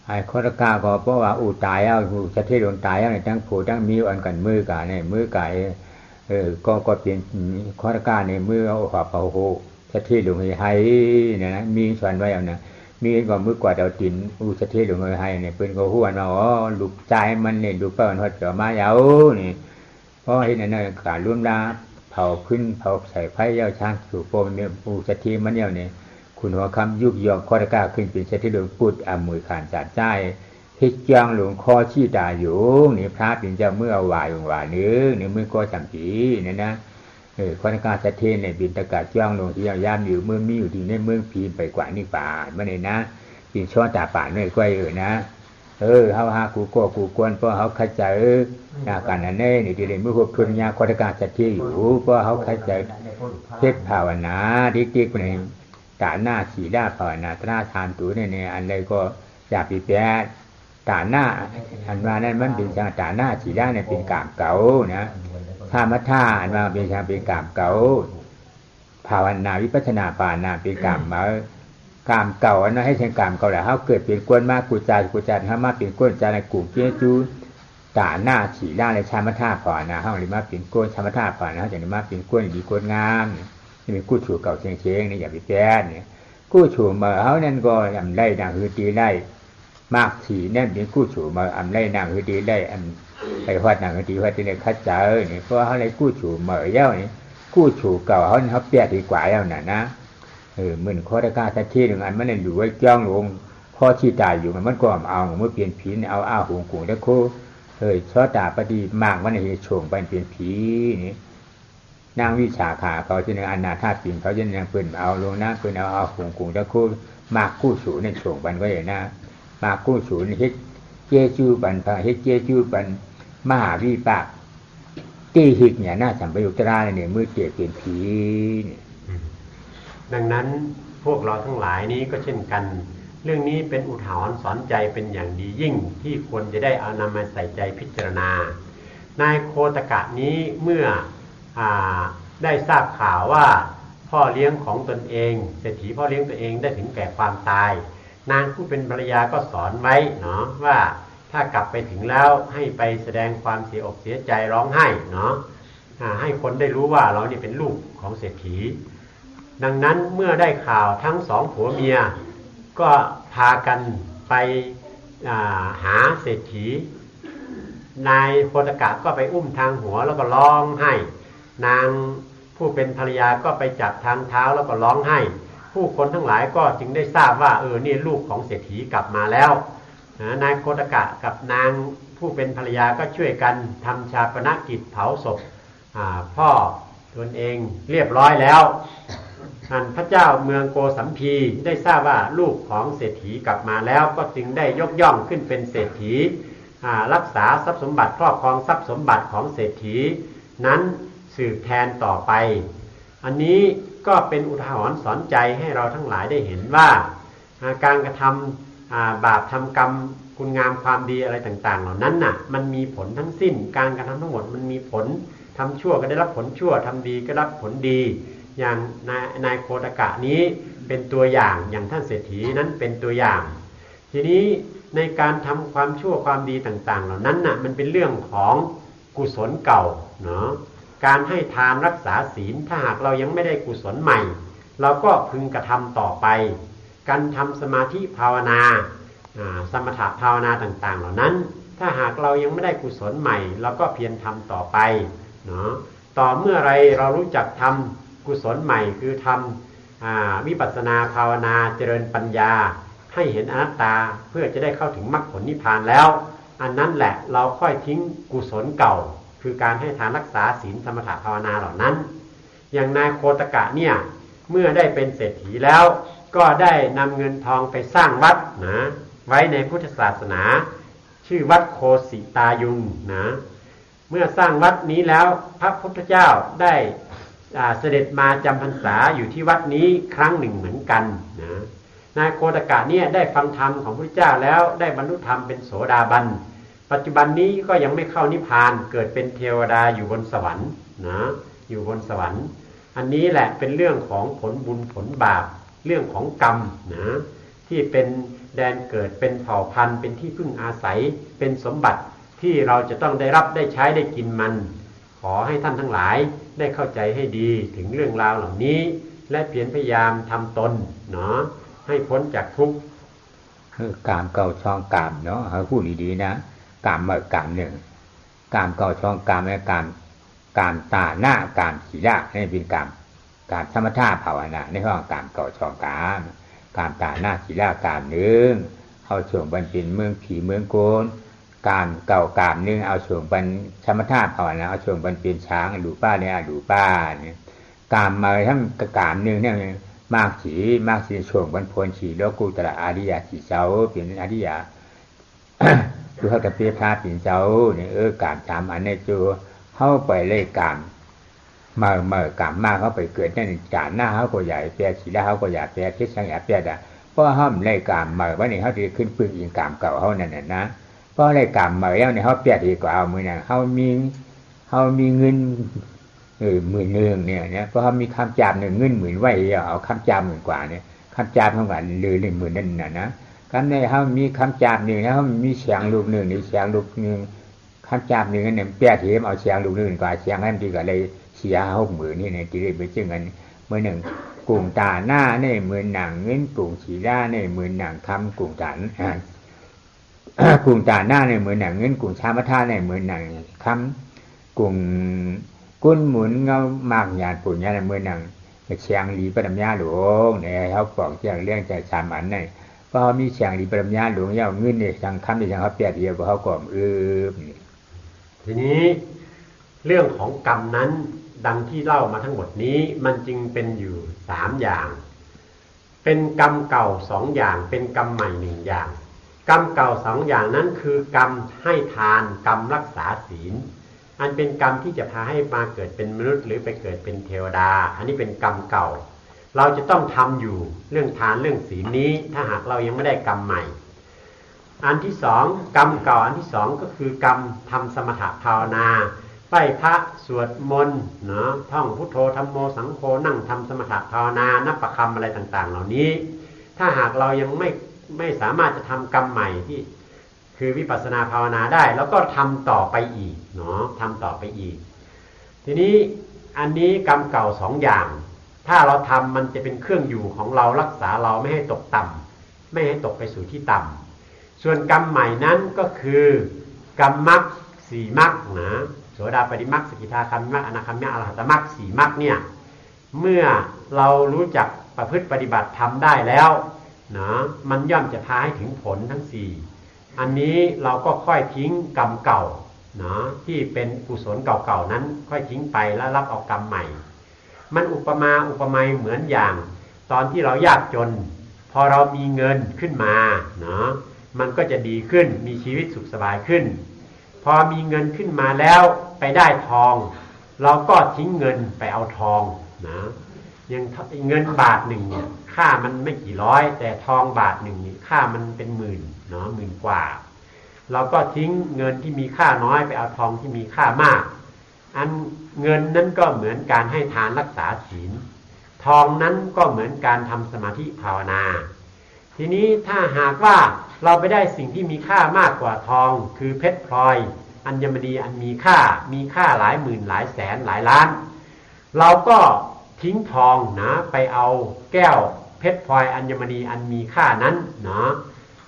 ไอ้ข้อตะกาก็เพราะว่าตายเอาจะเทศโดนตายเอาในทั้งผู้ทั้งมีอันกันมือกาในมือกายก็เปลี่ยนข้อตะกาในมือเอาขวาเป่าโหจะเทศลงให้เนี่ยนะมีส่วนไว้เอานะมีก็มือกว่าดาวตินจะเทศลงให้เนี่ยเพิ่นก็ฮู้ว่าลูกใจมันเนี่ยลูกเป้ามันฮอดเจ้ามาเอานี่เพราะเฮ็ดนั่นการร่วมลาเผาขึ้นเผาใส่ไฟยาวช้างสู่โปมเนี่ยปูจะเทมันเนี่ยนี่คุณหัวคำยุกยอกข้อตะกาขึ้นเป็นจะเทศลงปุดอำมือขานจัดใจเฮ็ดจังหลวงคอชี้ตาอยู่นี่พระเป็นเจ้าเมื่อเอาวายนึงนี่มือก็จำปีเนี่ยนะข้อตะกาจะเทศเนี่ยบินตะกาจ้างลงที่ยามอยู่เมืองมีอยู่ที่ในเมืองพีไปกว่านี่ป่ามาเนี่ยนะปีช่อตาป่าเนี่ยก้อยนะเฮาหากูก็กูกวนเพราะเฮาเข้าใจการนั้นนี่ที่ได้มือพบทุนญาข้อตะกาจะเทอยู่เพราะเฮาเข้าใจเทศภาวนาที่ๆในตาหน้าสีดาภาวนาตราทานตูเนี่ยอันใดก็อย่าไปแปะตาหน้าอันว่านั้นมันเป็นจังตาหน้าสีดาเนี่ยเป็นกามเก่านะธรรมะท่าอันว่าเป็นกามเก่าภาวนาวิปัสสนาภาวนาเป็นกามกามเก่าอันนั้นให้เป็นกามเก่าแหละเฮาเกิดเป็นกวนมากกูจารเฮามาเป็นกวนจารในกลุ่มเจจูตาหน้าสีดาในธรรมะท่าภาวนาเฮาเลยมาเป็นกวนธรรมะท่าภาวนาจะได้มาเป็นกวนดีกวนงามนี่เป็นกู้ชูเก่าเชียงนี่อย่าไปแป้เนี่ยกู้ชูมาเฮานั่นก็อำไล่นางฮือตีไล่มากสีนั่นเป็นกู้ชูมาอำไล่นางฮือตีไล่ไปฮอดนางฮือตีฮอดที่ได้คัดเจอนี่เพราะเฮาเลยกู้ชูมาเย้านี่กู้ชูเก่าเฮาเปียดีกว่าแล้วน่ะนะเหมือนข้อตะกาทัทีนึงอันมันเลยอยู่ไว้จ้องลงพ่อที่ตายอยู่มันก็เอาเมื่อเปลี่ยนผีเอาอ้าหงกูแล้วโคชอตาปฏิมากมันให้โฉงไปเป็นผีนี่นางวิชาขาเขาจะนึงอนาถาปิ่นเขาจะนึงเพิ่นเอาลงนะเพิ่นเอาหงกูแล้วโคมากกู้สูในโฉงบันไว้นะมากกู้สูเฮ็ดเจจูบันพระเฮ็ดเจจูบัน มหาวิปากตีหิกเนี่ยน่าสัมปยุตราเนี่ยมือเจ็บเป็นผีเนี่ยดังนั้นพวกเราทั้งหลายนี้ก็เช่นกันเรื่องนี้เป็นอุทาหรณ์สอนใจเป็นอย่างดียิ่งที่ควรจะได้เอานำมาใส่ใจพิจารณานายโคตกะนี้เมื่อได้ทราบข่าวว่าพ่อเลี้ยงของตนเองเศรษฐีพ่อเลี้ยงตัวเองได้ถึงแก่ความตายนางผู้เป็นภรรยาก็สอนไว้เนาะว่าถ้ากลับไปถึงแล้วให้ไปแสดงความเสียอกเสียใจร้องไห้เนาะให้คนได้รู้ว่าเรานี่เป็นลูกของเศรษฐีดังนั้นเมื่อได้ข่าวทั้งสองผัวเมียก็พากันไปหาเศรษฐีนายโคตกะก็ไปอุ้มทางหัวแล้วก็ร้องไห้นางผู้เป็นภรรยาก็ไปจับทางเท้าแล้วก็ร้องไห้ผู้คนทั้งหลายก็จึงได้ทราบว่านี่ลูกของเศรษฐีกลับมาแล้วนายโคตกะกับนางผู้เป็นภรรยาก็ช่วยกันทำชาปนกิจเผาศพพ่อตนเองเรียบร้อยแล้วพระเจ้าเมืองโกสัมพีได้ทราบว่าลูกของเศรษฐีกลับมาแล้วก็จึงได้ยกย่องขึ้นเป็นเศรษฐีรักษาทรัพย์สมบัติครอบครองทรัพย์สมบัติของเศรษฐีนั้นสืบแทนต่อไปอันนี้ก็เป็นอุทาหรณ์สอนใจให้เราทั้งหลายได้เห็นว่าการกระทำบาปทำกรรมคุณงามความดีอะไรต่างๆเหล่านั้นน่ะมันมีผลทั้งสิ้นการกระทำทั้งหมดมันมีผลทำชั่วก็ได้รับผลชั่วทำดีก็รับผลดีอย่างนายโคตกะนี้เป็นตัวอย่างอย่างท่านเศรษฐีนั้นเป็นตัวอย่างทีนี้ในการทำความชั่วความดีต่างๆเหล่านั้นน่ะมันเป็นเรื่องของกุศลเก่าเนาะการให้ทานรักษาศีลถ้าหากเรายังไม่ได้กุศลใหม่เราก็พึงกระทำต่อไปการทำสมาธิภาวนาสมถะภาวนาต่างๆเหล่านั้นถ้าหากเรายังไม่ได้กุศลใหม่เราก็เพียรทำต่อไปเนาะต่อเมื่อไรเรารู้จักทำกุศลใหม่คือทำวิปัสสนาภาวนาเจริญปัญญาให้เห็นอนัตตาเพื่อจะได้เข้าถึงมรรคผลนิพพานแล้วอันนั้นแหละเราค่อยทิ้งกุศลเก่าคือการให้ทานรักษาศีลสมถะภาวนาเหล่านั้นอย่างนายโคตกะเนี่ยเมื่อได้เป็นเศรษฐีแล้วก็ได้นำเงินทองไปสร้างวัดนะไว้ในพุทธศาสนาชื่อวัดโคสิตายุงนะเมื่อสร้างวัดนี้แล้วพระพุทธเจ้าได้เสด็จมาจำพรรษาอยู่ที่วัดนี้ครั้งหนึ่งเหมือนกันนะนายโคตกะเนี่ยได้ฟังธรรมของพระพุทธเจ้าแล้วได้บรรลุธรรมเป็นโสดาบันปัจจุบันนี้ก็ยังไม่เข้านิพพานเกิดเป็นเทวดาอยู่บนสวรรค์นะอยู่บนสวรรค์อันนี้แหละเป็นเรื่องของผลบุญผลบาปเรื่องของกรรมนะที่เป็นแดนเกิดเป็นเผ่าพันธุ์เป็นที่พึ่งอาศัยเป็นสมบัติที่เราจะต้องได้รับได้ใช้ได้กินมันขอให้ท่านทั้งหลายได้เข้าใจให้ดีถึงเรื่องราวเหล่านี้และเพียรพยายามทำตนเนาะให้พ้นจากทุกข์คือกามเก่าช่องกามเนาะเขาพูดดีๆนะกามเมื่อกามหนึ่งกามเก่าช่องกามและกามตาหน้ากามศีละนี่เป็นกามสมถะภาวนาในห้องกามเก่าช่องกามตาหน้าศีละกามหนึ่งเอาช่วงบันเป็นเมืองผีเมืองโกนกามเก่ากามหนึ่งเอาช่วงบันสมถะภาวนาเอาช่วงบันเป็นช้างดูป้าเนี่ยดูป้าเนี่ยกามมาทั้งกามหนึ่งเนี่ยมากสีช่วงบันพลสีแล้วกูตระอาริยาสีเจ้าเป็นอาริยาดูเขากับเปียพาปีนเจ้าเนี่ยกามตามอันในจูเข้าไปเลยกามเมื่อกามมากเขาไปเกิดนั่นกามหน้าเขาก็ใหญ่เปียสีแล้วเขาก็ใหญ่เปียคิดช่างใหญ่เปียด่ะเพราะห้ามเลยกามเมื่อวันนี้เขาจะขึ้นปึงอิงกามเก่าเขานั่นนะเพราะเลยกามเมื่อแล้วเนี่ยเขาเปียดีกว่าเอามือน่ะเขามีเงิน10,000เนี่ยเพราะเขามีคำจาม1 เงิน10,000ไว้เอาคำจาม10,000กว่าเนี่ยคำจามของกันเลย10,000นั่นนะกันในเขามีคำจามหนึ่งนะเขามีเสียงลูกหนึ่งนี่เสียงลูกหนึ่งคำจามหนึ่งเนี่ยเปียทีมเอาเสียงลูกหนึ่งกว่าเสียงนั้นดีกว่าเลยเสีย60,000นี่เนี่ยที่ได้ไปจึงกันเมื่อหนึ่งกลุ่มตาหน้าเนี่ยเหมือนหนังเงินกลุ่มฉีด้าเนี่ยเหมือนหนังคำกลุ่มฐานกลุ่มตาหน้าเนี่ยเหมือนหนังเงินกลุ่มชามาท่าเนี่ยเหมือนหนังคำกลุ่มกุ้นหมุนเงามากหยาดปุ่นยาในเมืองหนังเชียงหลีปรัมญาหลวงเนี่ยเขาบอกเรื่องใจสามอันเนี่ยพอมีเชียงหลีปรัมญาหลวงเย้าเงินเนี่ยทางคำเนี่ยทางเขาเปียเดียวเขาก่อมทีนี้เรื่องของกรรมนั้นดังที่เล่ามาทั้งหมดนี้มันจึงเป็นอยู่3 อย่างเป็นกรรมเก่า2 อย่างเป็นกรรมใหม่1 อย่าง กรรมเก่าสองอย่างนั้นคือกรรมให้ทานกรรมรักษาศีลอันเป็นกรรมที่จะพาให้มาเกิดเป็นมนุษย์หรือไปเกิดเป็นเทวดาอันนี้เป็นกรรมเก่าเราจะต้องทำอยู่เรื่องทานเรื่องศีลนี้ถ้าหากเรายังไม่ได้กรรมใหม่อันที่สองกรรมเก่าอันที่สองก็คือกรรมทำสมถะภาวนาไหว้พระสวดมนต์เนาะท่องพุทโธธัมโมสังโฆนั่งทำสมถะภาวนานับประคำอะไรต่างๆเหล่านี้ถ้าหากเรายังไม่สามารถจะทำกรรมใหม่ที่คือวิปัสสนาภาวนาได้แล้วก็ทำต่อไปอีกเนาะทำต่อไปอีกทีนี้อันนี้กรรมเก่าสองอย่างถ้าเราทำมันจะเป็นเครื่องอยู่ของเรารักษาเราไม่ให้ตกต่ำไม่ให้ตกไปสู่ที่ต่ำส่วนกรรมใหม่นั้นก็คือกรรมมรรคสี่มรรคนะโสดาปัตติมรรคสกิทาคามิมรรคอนาคามิมรรคอรหัตตมรรคสี่มรรคเนี่ยเมื่อเรารู้จักประพฤติปฏิบัติทำได้แล้วนะมันย่อมจะพาให้ถึงผลทั้งสี่อันนี้เราก็ค่อยทิ้งกรรมเก่านะที่เป็นกุศลเก่าๆนั้นค่อยทิ้งไปแล้วรับเอากรรมใหม่มันอุปมาเหมือนอย่างตอนที่เรายากจนพอเรามีเงินขึ้นมาเนาะมันก็จะดีขึ้นมีชีวิตสุขสบายขึ้นพอมีเงินขึ้นมาแล้วไปได้ทองเราก็ทิ้งเงินไปเอาทองนะยังเงินบาทหนึ่งเนี่ยค่ามันไม่กี่ร้อยแต่ทองบาทหนึ่งนี่ค่ามันเป็นหมื่นเนาะ10,000 กว่าเราก็ทิ้งเงินที่มีค่าน้อยไปเอาทองที่มีค่ามากอันเงินนั้นก็เหมือนการให้ทานรักษาศีลทองนั้นก็เหมือนการทำสมาธิภาวนาทีนี้ถ้าหากว่าเราไปได้สิ่งที่มีค่ามากกว่าทองคือเพชรพลอยอัญมณีอันมีค่าหลายหมื่นหลายแสนหลายล้านเราก็ทิ้งทองนะไปเอาแก้วเพชรพลอยอัญมณีอันมีค่านั้นเนาะ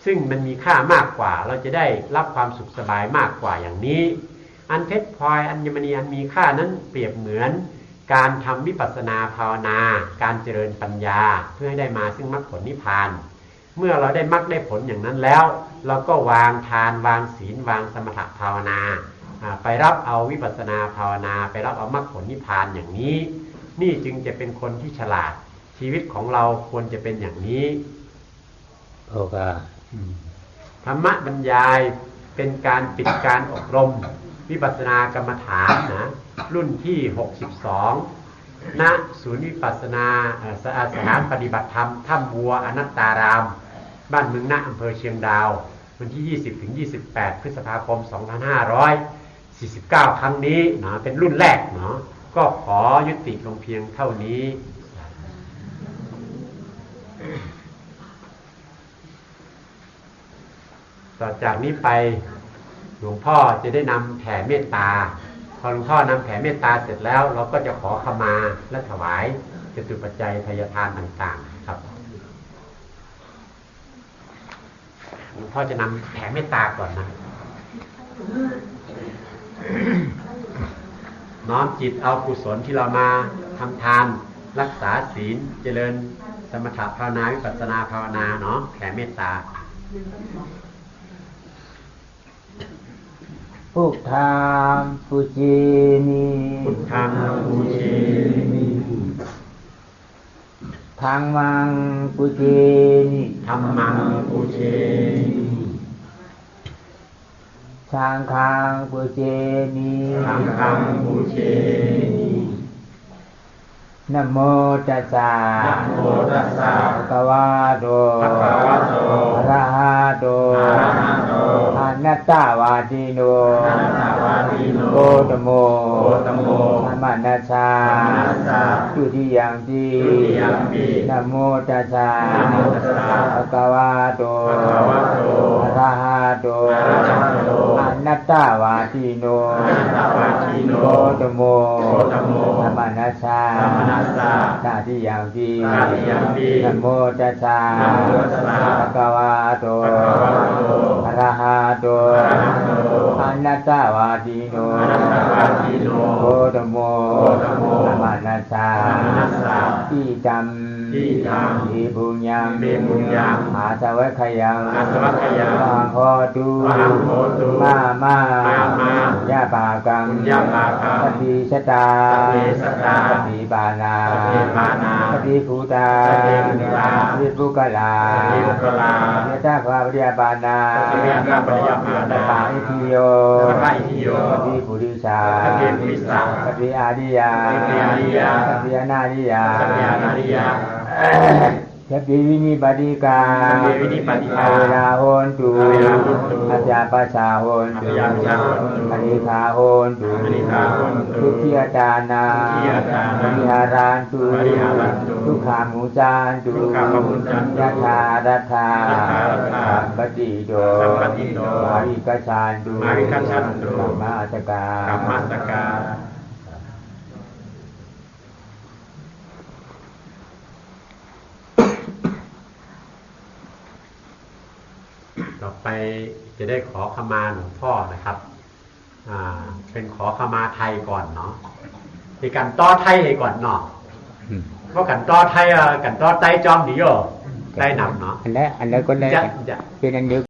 ซึ่งมันมีค่ามากกว่าเราจะได้รับความสุขสบายมากกว่าอย่างนี้อันเพชรพลอยอัญมณีอันมีค่านั้นเปรียบเหมือนการทำวิปัสสนาภาวนาการเจริญปัญญาเพื่อให้ได้มาซึ่งมรรคผลนิพพานเมื่อเราได้มรรคได้ผลอย่างนั้นแล้วเราก็วางทานวางศีลวางสมถะภาวนาไปรับเอาวิปัสสนาภาวนาไปรับเอามรรคผลนิพพานอย่างนี้นี่จึงจะเป็นคนที่ฉลาดชีวิตของเราควรจะเป็นอย่างนี้โอเคธรรมบรรยายเป็นการปิดการอบรมวิปัสสนากรรมฐานนะรุ่นที่62ณศูนย์วิปัสสนาสถานปฏิบัติธรรมถ้ำบัวอนัตตารามบ้านเมืองณอำเภอเชียงดาววันที่20-28 พฤษภาคม 2549 ครั้งนี้นะเป็นรุ่นแรกเนาะก็ขอยุติลงเพียงเท่านี้ต่อจากนี้ไปหลวงพ่อจะได้นำแผ่เมตตาพอหลวงพ่อนำแผ่เมตตาเสร็จแล้วเราก็จะขอขมาและถวายจตุปัจจัยทายทานต่างๆครับหลวงพ่อจะนำแผ่เมตตาก่อนนะน้อมจิตเอากุศลที่เรามาทำทานรักษาศีลเจริญสมถะภาวนาวิปัสสนาภาวนาเนาะแผ่เมตตาพุทธังปุเจมิพุทธังปุเจมิธัมมังปุเจมิธัมมังปุเจมิสังฆังปุเจมิสังฆังปุเจมินะโมตัสสะนะโมตัสสะภะคะวะโตภะคะวะโตอะระหะโตอะระหะโตอนัตตวาทิโนอนัตตวาทิโนโกตโมธัมมานัสสะตุติยัมปินะโมตัสสะภะคะวะโตอะระหะโตอนัตตวาทิโนโกตโมธัมมานัสสะตติยัมปินะโมตัสสะภะคะวะโตอะระหะโตอนัตตวาทิโนโกตโมธัมมานัสสะอิตัมปิปุญญังอาสวัคยังวังโหตุมายาปา กัง ปุญญภาคัง ปฏิชตา ปฏิชตา ปฏิบานา ปฏิบานา ปฏิภูตา ปฏิภูตา ปฏิปุกลา ปฏิปุกลา ปฏิตาภาปฏิยาบานา ปฏิยาปฏิยาบานา ปฏิอิทิโย ปฏิอิทิโย ปฏิปุริสา ปฏิปุริสา ปฏิอาริยา ปฏิอาริยา ปฏิอนาริยา ปฏิอนาริยา สัพพิวินิปติกา สัพพิวินิปติกา เวลาโหนตุ เวลาโหนตุ อาจาปัสสาโหนตุ อาจาปัสสาโหนตุ อนิคาโหนตุ อนิคาโหนตุ ทุกขิยตานา ทุกขิยตานา ปริหารันตุ ปริหารันตุ ทุกขามุจานตุ ทุกขามุจานตุ ยะถารัตถา ยัตถารัตถา สัมปติโด สัมปติโด มาริกชานตุ มาริกชันตุ กัมมาสกา กัมมัสกาต่อไปจะได้ขอขมาหลวงพ่อนะครับเป็นขอขมาไทยก่อนเนาะมีการต้อไทยให้ก่อนเนาะเพราะกันต้อไทยกันต้อไต้จอมดีโยไต้หนำเนาะ อันนั้นก็ได้ จะ เป็นอันเดียว